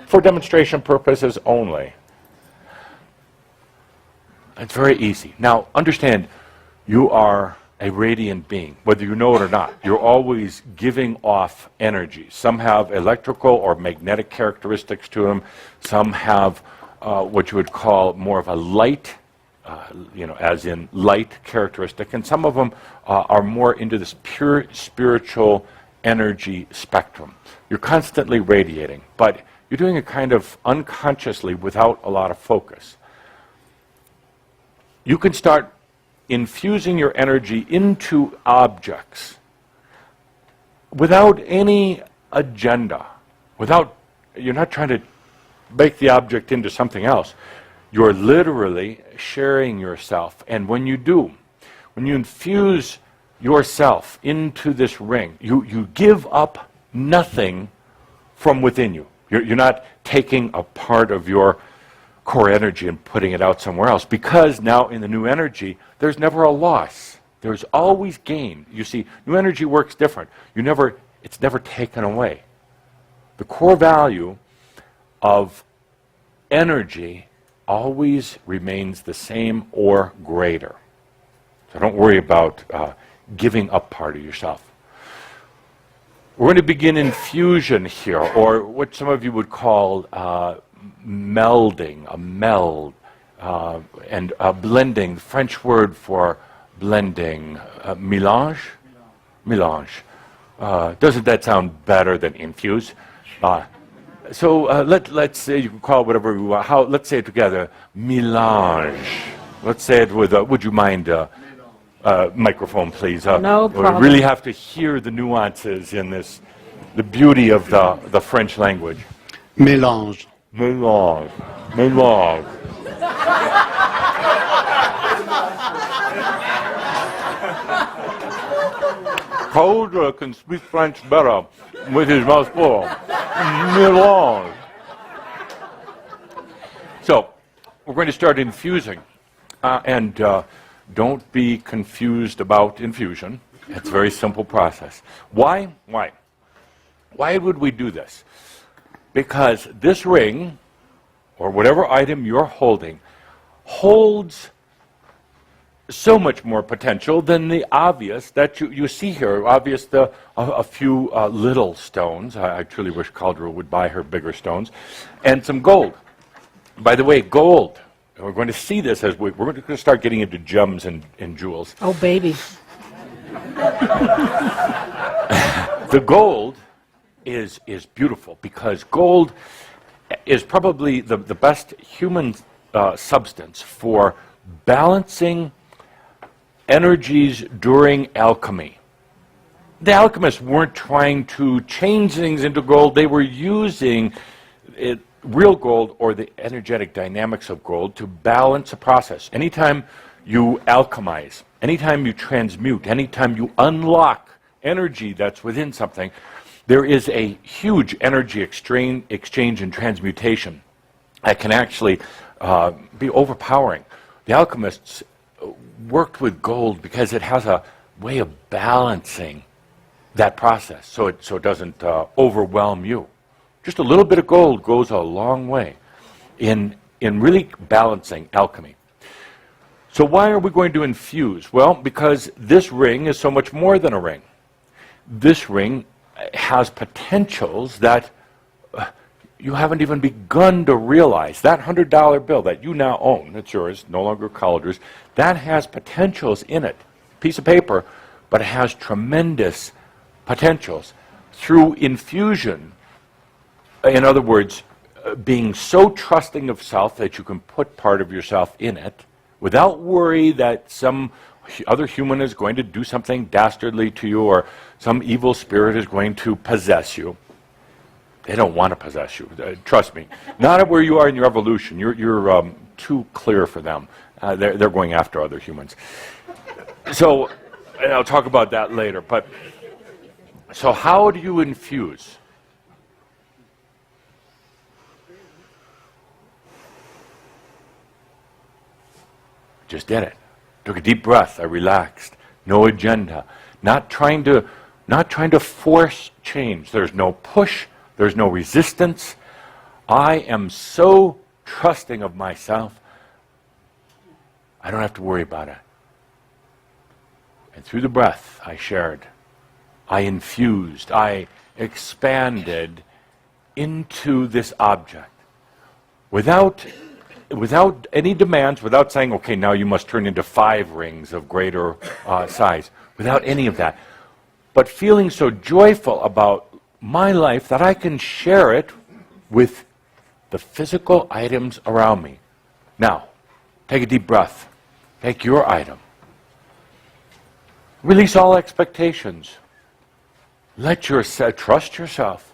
For demonstration purposes only. It's very easy. Now, understand, you are a radiant being, whether you know it or not. You're always giving off energy. Some have electrical or magnetic characteristics to them. Some have what you would call more of a light, as in light characteristic. And some of them are more into this pure spiritual energy spectrum. You're constantly radiating, but you're doing it kind of unconsciously without a lot of focus. You can start infusing your energy into objects without any agenda, you're not trying to make the object into something else. You're literally sharing yourself. And when you do, when you infuse yourself into this ring, you give up nothing from within you. You're not taking a part of your core energy and putting it out somewhere else, because now in the new energy, there's never a loss. There's always gain. You see, new energy works different. It's never taken away. The core value of energy always remains the same or greater. So don't worry about giving up part of yourself. We're going to begin infusion here, or what some of you would call melding, a meld, and blending. The French word for blending, mélange? Mélange. Doesn't that sound better than infuse? So let's say, you can call it whatever you want. Let's say it together, mélange. Let's say it with, would you mind, microphone please? No problem. We really have to hear the nuances in this, the beauty of the French language. Mélange. Mélange. Mélange. Cauldre can speak French better with his mouth full. Melon. So, we're going to start infusing. And don't be confused about infusion. It's a very simple process. Why? Why? Why would we do this? Because this ring, or whatever item you're holding, holds so much more potential than the obvious that you see here. Obvious, a few little stones. I truly wish Caldera would buy her bigger stones. And some gold. By the way, gold, and we're going to see this as we're going to start getting into gems and jewels. Oh, baby. The gold is beautiful because gold is probably the best human substance for balancing energies during alchemy. The alchemists weren't trying to change things into gold. They were using real gold or the energetic dynamics of gold to balance a process. Anytime you alchemize, anytime you transmute, anytime you unlock energy that's within something, there is a huge energy exchange and transmutation that can actually be overpowering. The alchemists worked with gold because it has a way of balancing that process so it doesn't overwhelm you. Just a little bit of gold goes a long way in really balancing alchemy. So why are we going to infuse? Well, because this ring is so much more than a ring. This ring has potentials that you haven't even begun to realize. That $100 bill that you now own, it's yours, no longer Calder's, that has potentials in it. Piece of paper, but it has tremendous potentials. Through infusion, in other words, being so trusting of self that you can put part of yourself in it without worry that some other human is going to do something dastardly to you or some evil spirit is going to possess you. They don't want to possess you. Trust me. Not at where you are in your evolution. You're too clear for them. They're going after other humans. So, and I'll talk about that later. But so how do you infuse? Just did it. Took a deep breath. I relaxed. No agenda. Not trying to force change. There's no push. There's no resistance. I am so trusting of myself, I don't have to worry about it. And through the breath, I shared. I infused. I expanded into this object without any demands, without saying, okay, now you must turn into 5 rings of greater size, without any of that. But feeling so joyful about my life that I can share it with the physical items around me. Now, take a deep breath. Take your item. Release all expectations. Trust yourself.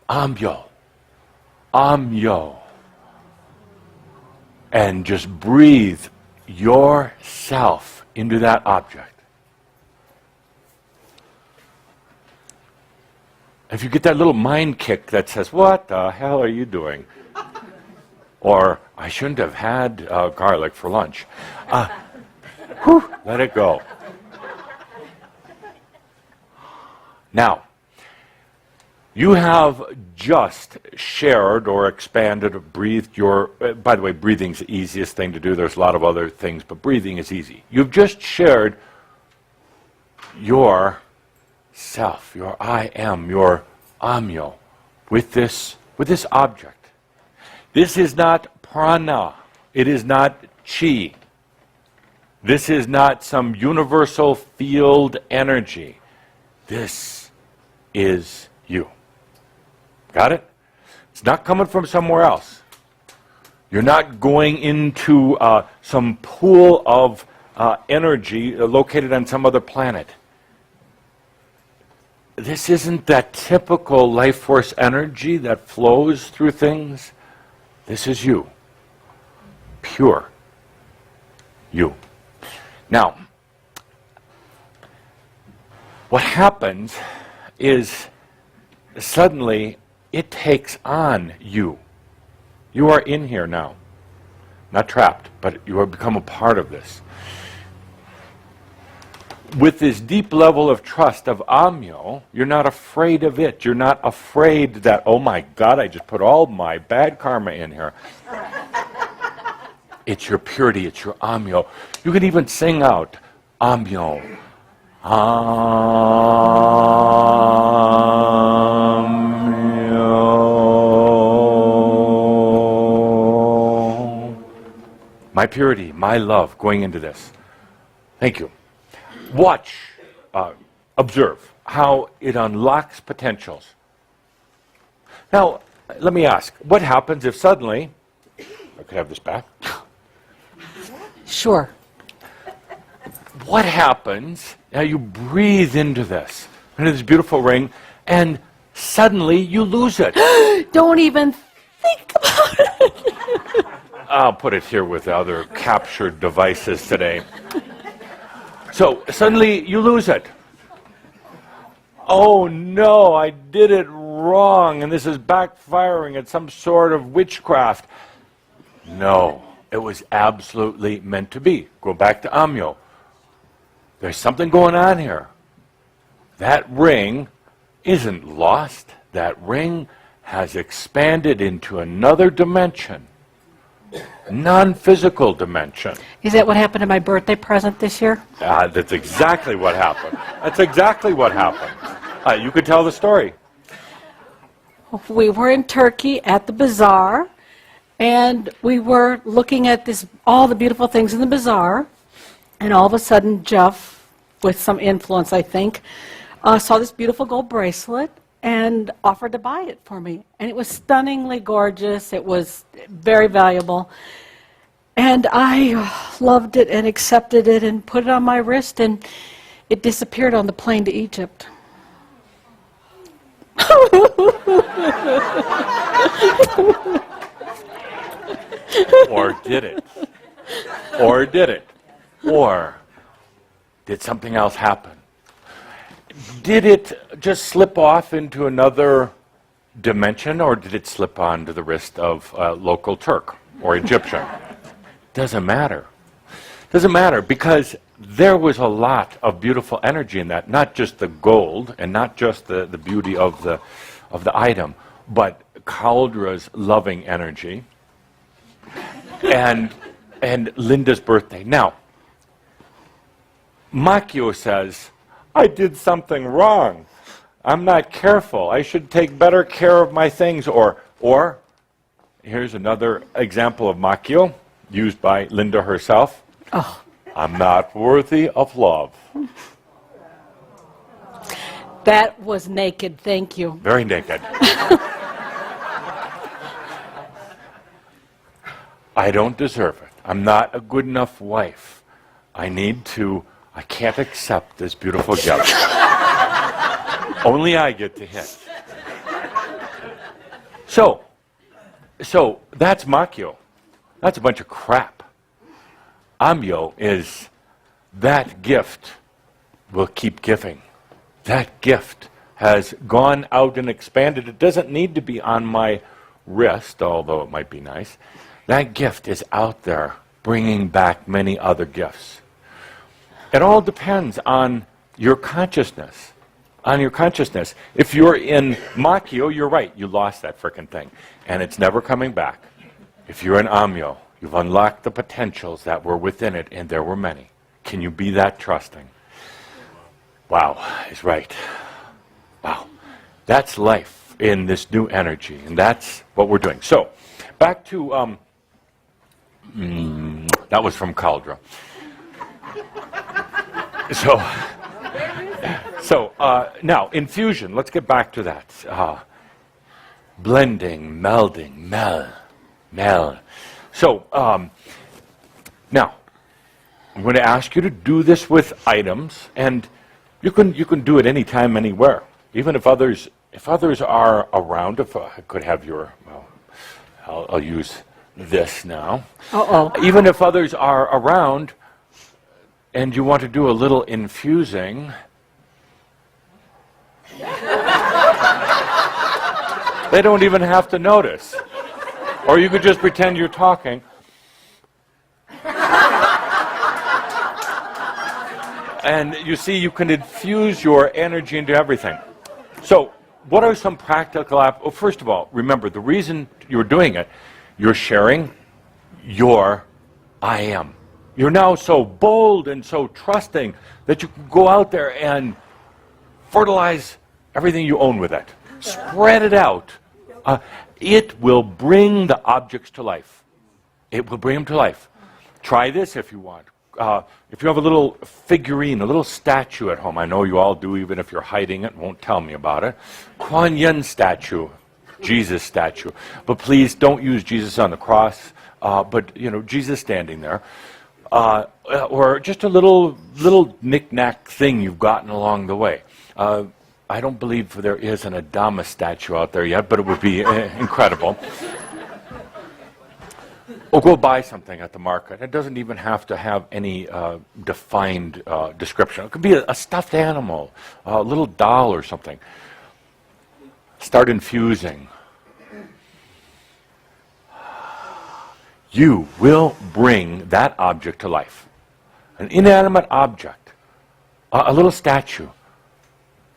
AHMYO. AHMYO. And just breathe yourself into that object. If you get that little mind kick that says, what the hell are you doing? Or, I shouldn't have had garlic for lunch. Let it go. Now, you have just shared or expanded or breathed your... by the way, breathing's the easiest thing to do. There's a lot of other things, but breathing is easy. You've just shared your self, your I am, your AHMYO, with this object. This is not prana. It is not chi. This is not some universal field energy. This is you. Got it? It's not coming from somewhere else. You're not going into some pool of energy located on some other planet. This isn't that typical life force energy that flows through things. This is you. Pure. You. Now, what happens is suddenly it takes on you. You are in here now. Not trapped, but you have become a part of this. With this deep level of trust of AHMYO, you're not afraid of it. You're not afraid that, oh my God, I just put all my bad karma in here. It's your purity, it's your AHMYO. You can even sing out, AHMYO. AHMYO. My purity, my love going into this. Thank you. Watch, observe how it unlocks potentials. Now, let me ask, what happens if suddenly, I could have this back. Sure. What happens, now you breathe into this beautiful ring, and suddenly you lose it. Don't even think about it. I'll put it here with other captured devices today. So suddenly you lose it. Oh no, I did it wrong, and this is backfiring at some sort of witchcraft. No, it was absolutely meant to be. Go back to AHMYO. There's something going on here. That ring isn't lost. That ring has expanded into another dimension. Non-physical dimension. Is that what happened to my birthday present this year? That's exactly what happened. That's exactly what happened. You could tell the story. We were in Turkey at the bazaar, and we were looking at all the beautiful things in the bazaar, and all of a sudden Jeff, with some influence I think, saw this beautiful gold bracelet and offered to buy it for me. And it was stunningly gorgeous. It was very valuable. And I loved it and accepted it and put it on my wrist, and it disappeared on the plane to Egypt. Or did it? Or did it? Or did something else happen? Did it just slip off into another dimension, or did it slip onto the wrist of a local Turk or Egyptian? Doesn't matter. Doesn't matter, because there was a lot of beautiful energy in that, not just the gold and not just the beauty of the item, but Kaldra's loving energy and Linda's birthday. Now, AHMYO says, I did something wrong. I'm not careful. I should take better care of my things. Or here's another example of AHMYO used by Linda herself. Oh. I'm not worthy of love. That was naked, thank you. Very naked. I don't deserve it. I'm not a good enough wife. I can't accept this beautiful gift. Only I get to hit. So that's AHMYO. That's a bunch of crap. AHMYO is that gift will keep giving. That gift has gone out and expanded. It doesn't need to be on my wrist, although it might be nice. That gift is out there, bringing back many other gifts. It all depends on your consciousness. On your consciousness. If you're in AHMYO, you're right. You lost that frickin' thing. And it's never coming back. If you're in AHMYO, you've unlocked the potentials that were within it, and there were many. Can you be that trusting? Wow, is right. Wow. That's life in this new energy, and that's what we're doing. So, back to, that was from Kaldra. So now, infusion, let's get back to that. Blending, melding, mel. So, now, I'm going to ask you to do this with items, and you can do it anytime, anywhere. Even if others are around, if I could have your, well, I'll use this now. Uh-oh. Even if others are around, and you want to do a little infusing, They don't even have to notice. Or you could just pretend you're talking. And you see, you can infuse your energy into everything. So, what are some practical well, first of all, remember, the reason you're doing it, you're sharing your I am. You're now so bold and so trusting that you can go out there and fertilize everything you own with it. Spread it out. It will bring the objects to life. It will bring them to life. Try this if you want. If you have a little figurine, a little statue at home, I know you all do, even if you're hiding it, won't tell me about it. Kuan Yin statue, Jesus statue. But please don't use Jesus on the cross, but Jesus standing there. Or just a little knick-knack thing you've gotten along the way. I don't believe there is an Adama statue out there yet, but it would be incredible. Or go buy something at the market. It doesn't even have to have any defined description. It could be a stuffed animal, a little doll or something. Start infusing. You will bring that object to life. An inanimate object, a little statue,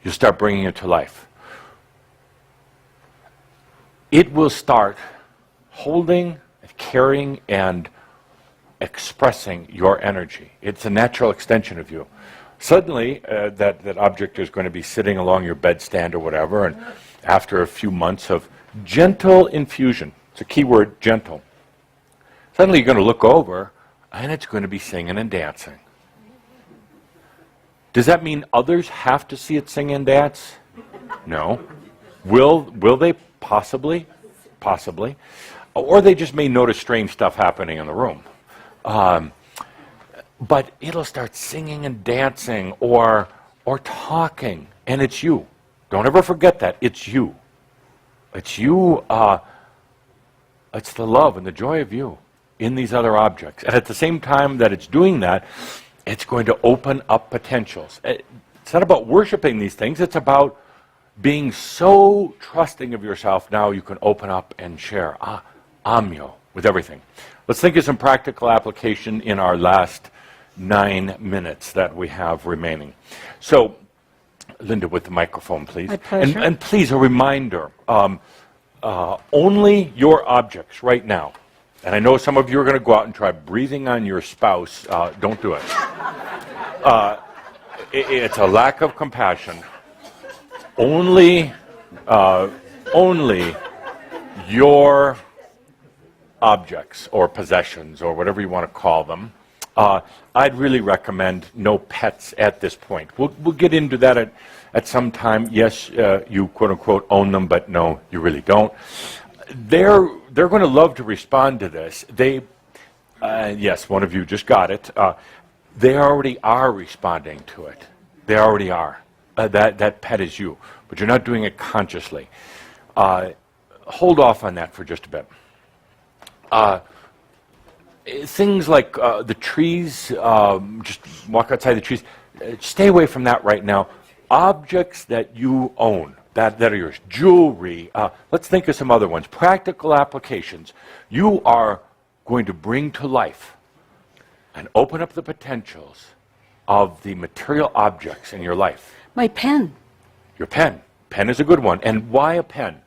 you'll start bringing it to life. It will start holding, carrying, and expressing your energy. It's a natural extension of you. Suddenly, that object is going to be sitting along your bedstand or whatever, and after a few months of gentle infusion, it's a key word, gentle, suddenly you're going to look over, and it's going to be singing and dancing. Does that mean others have to see it sing and dance? No. Will they? Possibly. Possibly. Or they just may notice strange stuff happening in the room. But it'll start singing and dancing or talking, and it's you. Don't ever forget that. It's you. It's you. It's the love and the joy of you in these other objects. And at the same time that it's doing that, it's going to open up potentials. It's not about worshiping these things. It's about being so trusting of yourself now you can open up and share AHMYO with everything. Let's think of some practical application in our last 9 minutes that we have remaining. So, Linda, with the microphone, please. My pleasure. And please, a reminder, only your objects right now. And I know some of you are going to go out and try breathing on your spouse. Don't do it. It's a lack of compassion. Only your objects or possessions or whatever you want to call them. I'd really recommend no pets at this point. We'll get into that at some time. Yes, you quote unquote own them, but no, you really don't. They're going to love to respond to this. Yes, one of you just got it. They already are responding to it. They already are. That pet is you, but you're not doing it consciously. Hold off on that for just a bit. Things like the trees, just walk outside the trees. Stay away from that right now. Objects that you own, that are yours, jewelry. Let's think of some other ones. Practical applications. You are going to bring to life and open up the potentials of the material objects in your life. My pen. Your pen. Pen is a good one. And why a pen?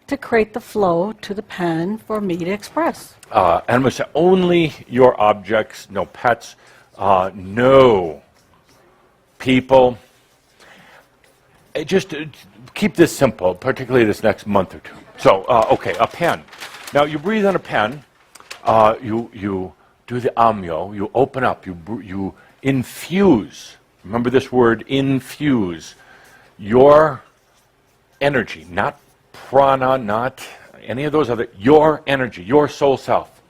To create the flow to the pen for me to express. And I'm going to say only your objects, no pets, no people. Just keep this simple, particularly this next month or two. So, okay, a pen. Now, you breathe on a pen. You do the AHMYO. You open up. You infuse. Remember this word, infuse. Your energy, not prana, not any of those other, your energy, your soul self.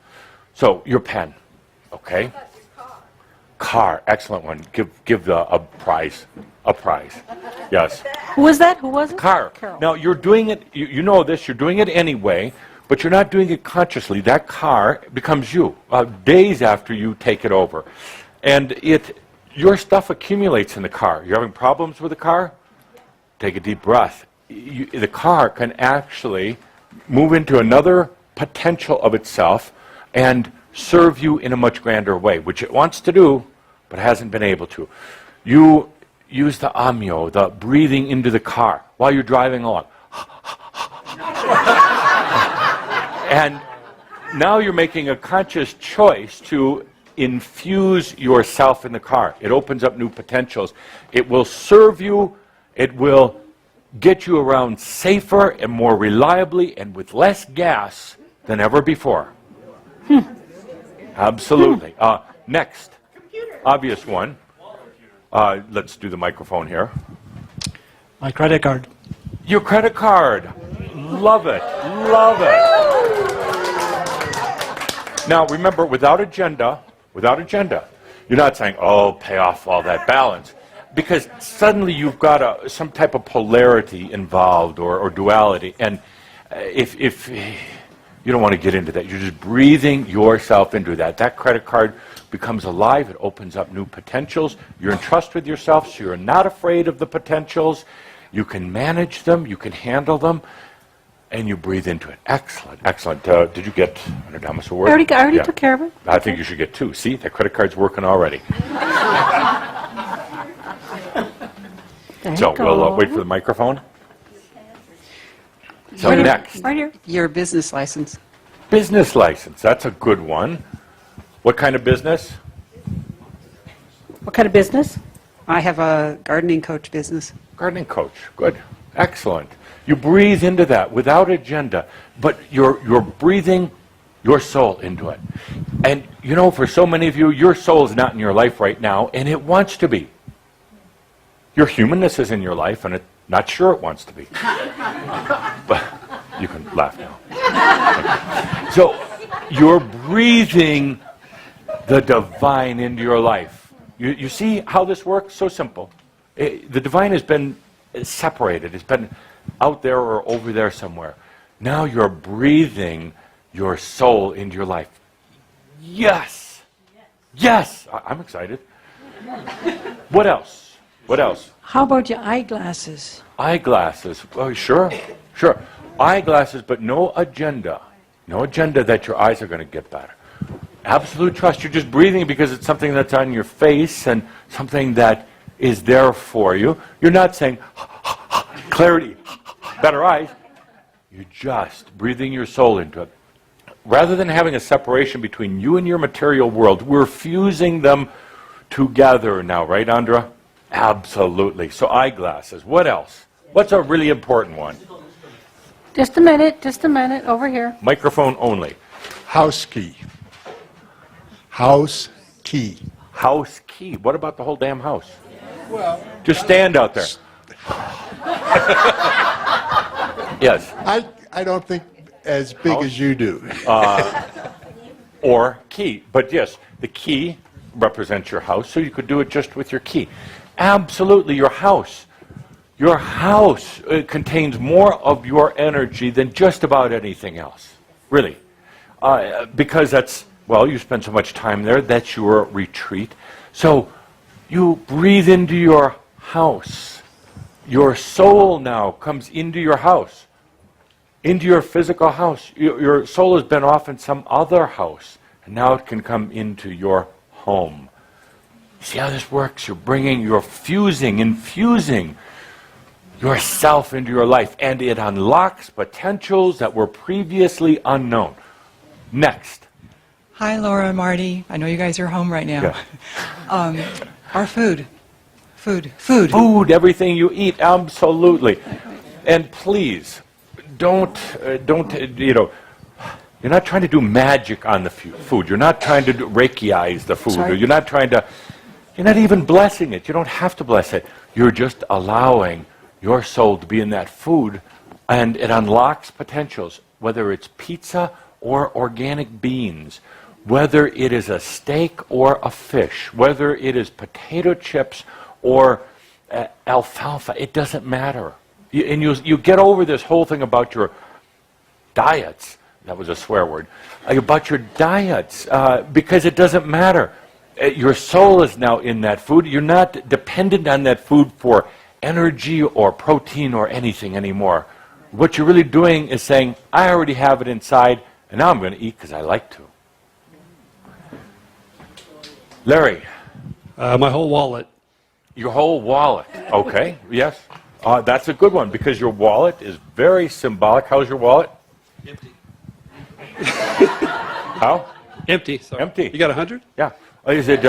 So, your pen, okay? Car, excellent one. Give a prize. A prize. Yes. Who was that? Who was it? Car. Carol. Now, you're doing it, you know this, you're doing it anyway, but you're not doing it consciously. That car becomes you, days after you take it over. And your stuff accumulates in the car. You're having problems with the car? Take a deep breath. the car can actually move into another potential of itself and serve you in a much grander way, which it wants to do, but hasn't been able to. You use the AHMYO, the breathing into the car while you're driving along. And now you're making a conscious choice to infuse yourself in the car. It opens up new potentials. It will serve you. It will get you around safer and more reliably and with less gas than ever before. Absolutely. Next, obvious one. Let's do the microphone here. My credit card. Your credit card. Love it. Love it. Now, remember, without agenda, you're not saying, oh, pay off all that balance. Because suddenly you've got some type of polarity involved or duality. And if you don't want to get into that, you're just breathing yourself into that. That credit card becomes alive. It opens up new potentials. You're in trust with yourself, so you're not afraid of the potentials. You can manage them. You can handle them. And you breathe into it. Excellent, excellent. Did you get an Adamus award? I already took care of it. I think you should get 2. See, that credit card's working already. There So you go. we'll wait for the microphone. So Right here, next, right here. Your business license. business license. That's a good one. What kind of business? What kind of business? I have a gardening coach business. Gardening coach. Good. Excellent. You breathe into that without agenda, but you're breathing your soul into it. And you know, for so many of you, your soul is not in your life right now, and it wants to be. Your humanness is in your life, and it's not sure it wants to be. But you can laugh now. So you're breathing the divine into your life. You see how this works? So simple. The divine has been separated. It's been out there or over there somewhere. Now you're breathing your soul into your life. Yes. Yes. I'm excited. What else? What else? How about your eyeglasses? Eyeglasses. Oh, sure. Sure. Eyeglasses, but no agenda. No agenda that your eyes are going to get better. Absolute trust. You're just breathing because it's something that's on your face and something that is there for you. You're not saying, clarity, better eyes. You're just breathing your soul into it. Rather than having a separation between you and your material world, we're fusing them together now, right, Andra? Absolutely. So eyeglasses. What else? What's a really important one? Just a minute, over here. Microphone only. House key. House key. House key. What about the whole damn house? Well, just stand out there. Yes. I don't think as big House? as you do. Or key. But yes, the key represents your house, so you could do it just with your key. Absolutely, your house. Your house contains more of your energy than just about anything else. Really. Because that's, well, you spend so much time there, that's your retreat. So you breathe into your house. Your soul now comes into your house, into your physical house. Your soul has been off in some other house, and now it can come into your home. See how this works? You're fusing, infusing yourself into your life, and it unlocks potentials that were previously unknown. Next. Hi, Laura and Marty. I know you guys are home right now. Yeah. Our food. Food. Food, everything you eat, absolutely. And please, don't, you're not trying to do magic on the food. You're not trying to Reiki-ize the food. Sorry? Or you're not even blessing it. You don't have to bless it. You're just allowing your soul to be in that food, and it unlocks potentials, whether it's pizza or organic beans, whether it is a steak or a fish, whether it is potato chips or alfalfa. It doesn't matter. You get over this whole thing about your diets. That was a swear word. About your diets, because it doesn't matter. Your soul is now in that food. You're not dependent on that food for energy or protein or anything anymore. What you're really doing is saying, I already have it inside, and now I'm going to eat because I like to. Larry. My whole wallet. Your whole wallet. Okay, yes. That's a good one because your wallet is very symbolic. How's your wallet? Empty. How? Empty. Sorry. Empty. You got 100? Yeah. Is it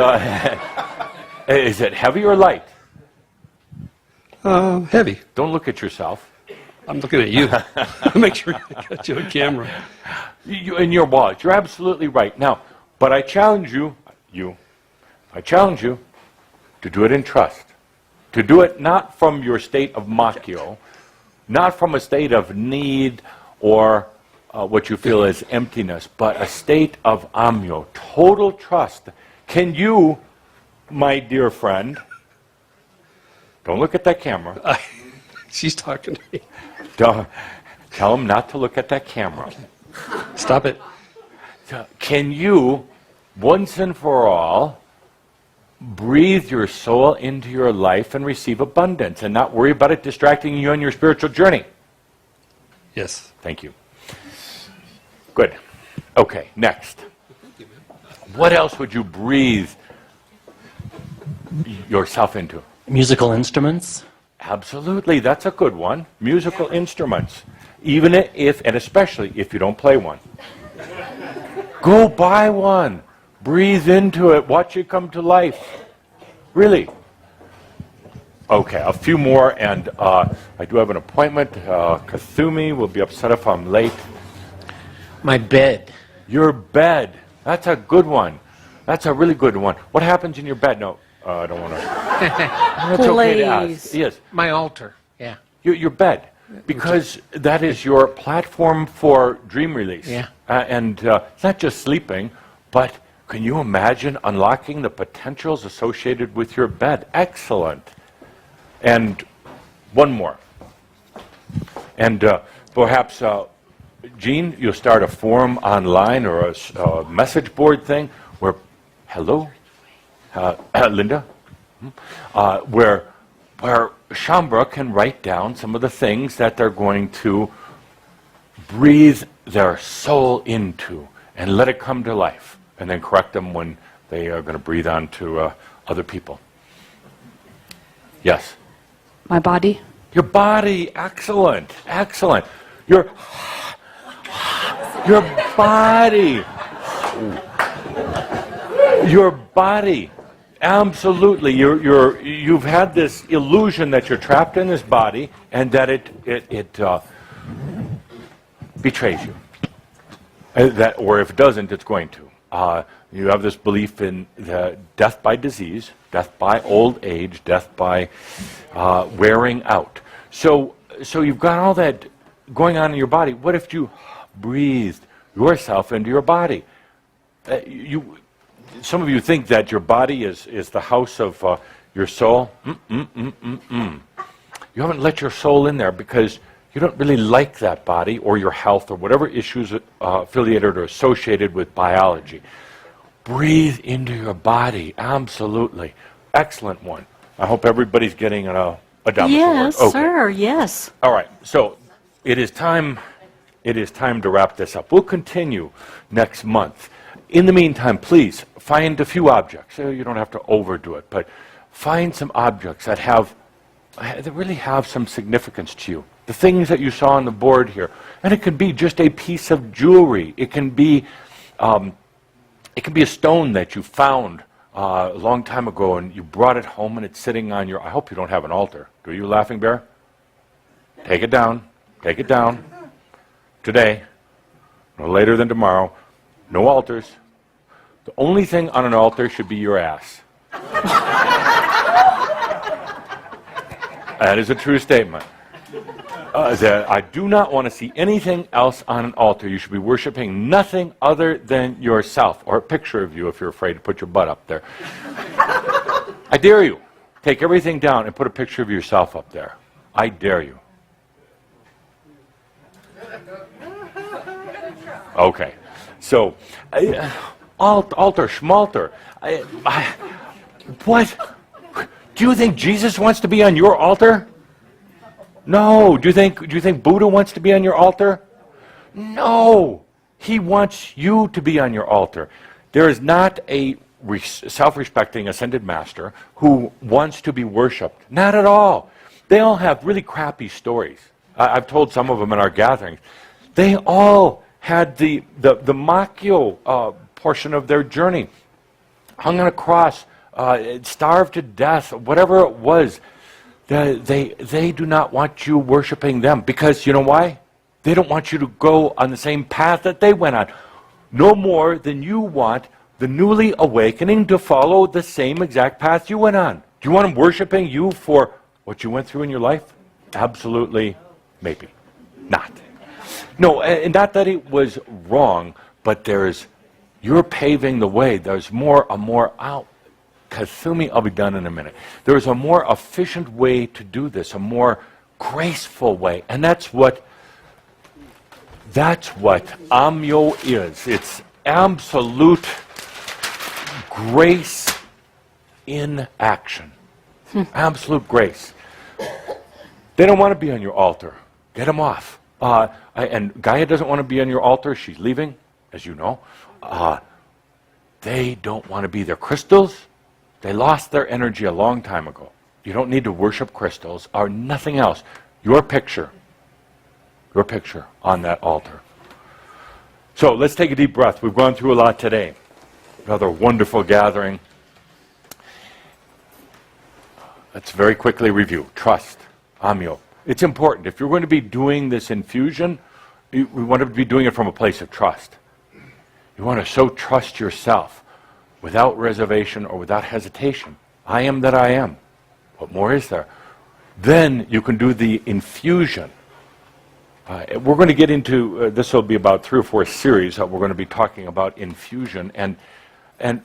is it heavy or light? Heavy. Don't look at yourself. I'm looking at you. Make sure I got you on camera. In your wallet. You're absolutely right. Now, but I challenge you, I challenge you to do it in trust. To do it not from your state of AHMYO, not from a state of need or what you feel is emptiness, but a state of AHMYO, total trust. Can you, my dear friend, don't look at that camera. She's talking to me. Don't, tell him not to look at that camera. Stop it. Can you, once and for all, breathe your soul into your life and receive abundance and not worry about it distracting you on your spiritual journey? Yes. Thank you. Good. Okay, next. What else would you breathe yourself into? Musical instruments? Absolutely, that's a good one. Musical instruments. Even if, and especially if you don't play one. Go buy one. Breathe into it. Watch it come to life. Really. Okay, a few more, and I do have an appointment. Kathumi will be upset if I'm late. My bed. Your bed. That's a good one. That's a really good one. What happens in your bed? No, I don't want to. That's okay to ask. Yes. My altar. Yeah. Your bed. Because that is your platform for dream release. Yeah. And it's not just sleeping, but can you imagine unlocking the potentials associated with your bed? Excellent. And one more. And perhaps, Jean, you'll start a forum online or a message board thing where, hello, Linda, where Shambra can write down some of the things that they're going to breathe their soul into and let it come to life, and then correct them when they are going to breathe on to other people. Yes? My body? Your body, excellent, excellent. Your body. Your body. Absolutely. You've had this illusion that you're trapped in this body and that it betrays you. Or if it doesn't, it's going to. You have this belief in the death by disease, death by old age, death by wearing out. So you've got all that going on in your body. What if you breathed yourself into your body? Some of you think that your body is the house of your soul. You haven't let your soul in there because you don't really like that body or your health or whatever issues affiliated or associated with biology. Breathe into your body. Absolutely. Excellent one. I hope everybody's getting a dominant Yes, word. Okay. sir, yes. All right, so it is time to wrap this up. We'll continue next month. In the meantime, please find a few objects. You don't have to overdo it, but find some objects that really have some significance to you. The things that you saw on the board here, and it could be just a piece of jewelry. It can be a stone that you found a long time ago, and you brought it home, and it's sitting on your. I hope you don't have an altar. Do you, Laughing Bear? Take it down. Take it down. Today, no later than tomorrow. No altars. The only thing on an altar should be your ass. That is a true statement. That I do not want to see anything else on an altar. You should be worshiping nothing other than yourself, or a picture of you if you're afraid to put your butt up there. I dare you. Take everything down and put a picture of yourself up there. I dare you. Okay. So, altar, schmalter. What? Do you think Jesus wants to be on your altar? No. Do you think Buddha wants to be on your altar? No. He wants you to be on your altar. There is not a self-respecting ascended master who wants to be worshipped. Not at all. They all have really crappy stories. I've told some of them in our gatherings. They all had the AHMYO portion of their journey. Hung on a cross, starved to death, whatever it was. They do not want you worshiping them because you know why? They don't want you to go on the same path that they went on. No more than you want the newly awakening to follow the same exact path you went on. Do you want them worshiping you for what you went through in your life? Absolutely, maybe not. No, and not that it was wrong, but you're paving the way. There's a more out. Kasumi, I'll be done in a minute. There's a more efficient way to do this, a more graceful way. And that's what AHMYO is. It's absolute grace in action. Absolute grace. They don't want to be on your altar. Get them off. And Gaia doesn't want to be on your altar. She's leaving, as you know. They don't want to be there. Crystals, they lost their energy a long time ago. You don't need to worship crystals or nothing else. Your picture on that altar. So let's take a deep breath. We've gone through a lot today. Another wonderful gathering. Let's very quickly review. Trust, AHMYO. It's important. If you're going to be doing this infusion, we want to be doing it from a place of trust. You want to so trust yourself without reservation or without hesitation. I am that I am. What more is there? Then you can do the infusion. We're going to get into, this will be about 3 or 4 series that we're going to be talking about infusion and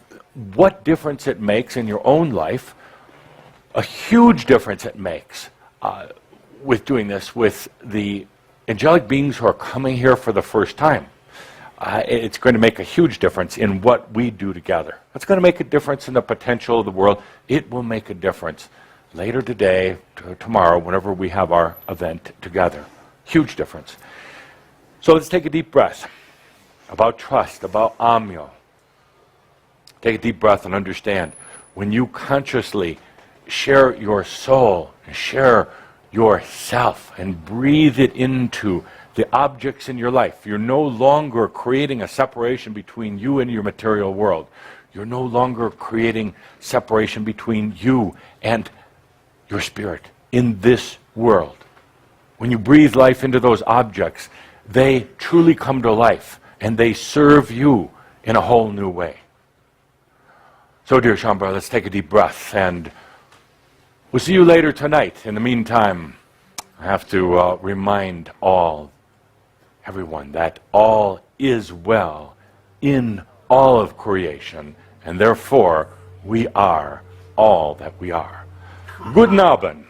what difference it makes in your own life. A huge difference it makes with doing this with the angelic beings who are coming here for the first time. It's going to make a huge difference in what we do together. It's going to make a difference in the potential of the world. It will make a difference later today, tomorrow, whenever we have our event together. Huge difference. So let's take a deep breath about trust, about AHMYO. Take a deep breath and understand when you consciously share your soul and share yourself and breathe it into the objects in your life, you're no longer creating a separation between you and your material world. You're no longer creating separation between you and your spirit in this world. When you breathe life into those objects, they truly come to life and they serve you in a whole new way. So, dear Shambhala, let's take a deep breath and we'll see you later tonight. In the meantime, I have to remind everyone, that all is well in all of creation, and therefore we are all that we are. Good Abend.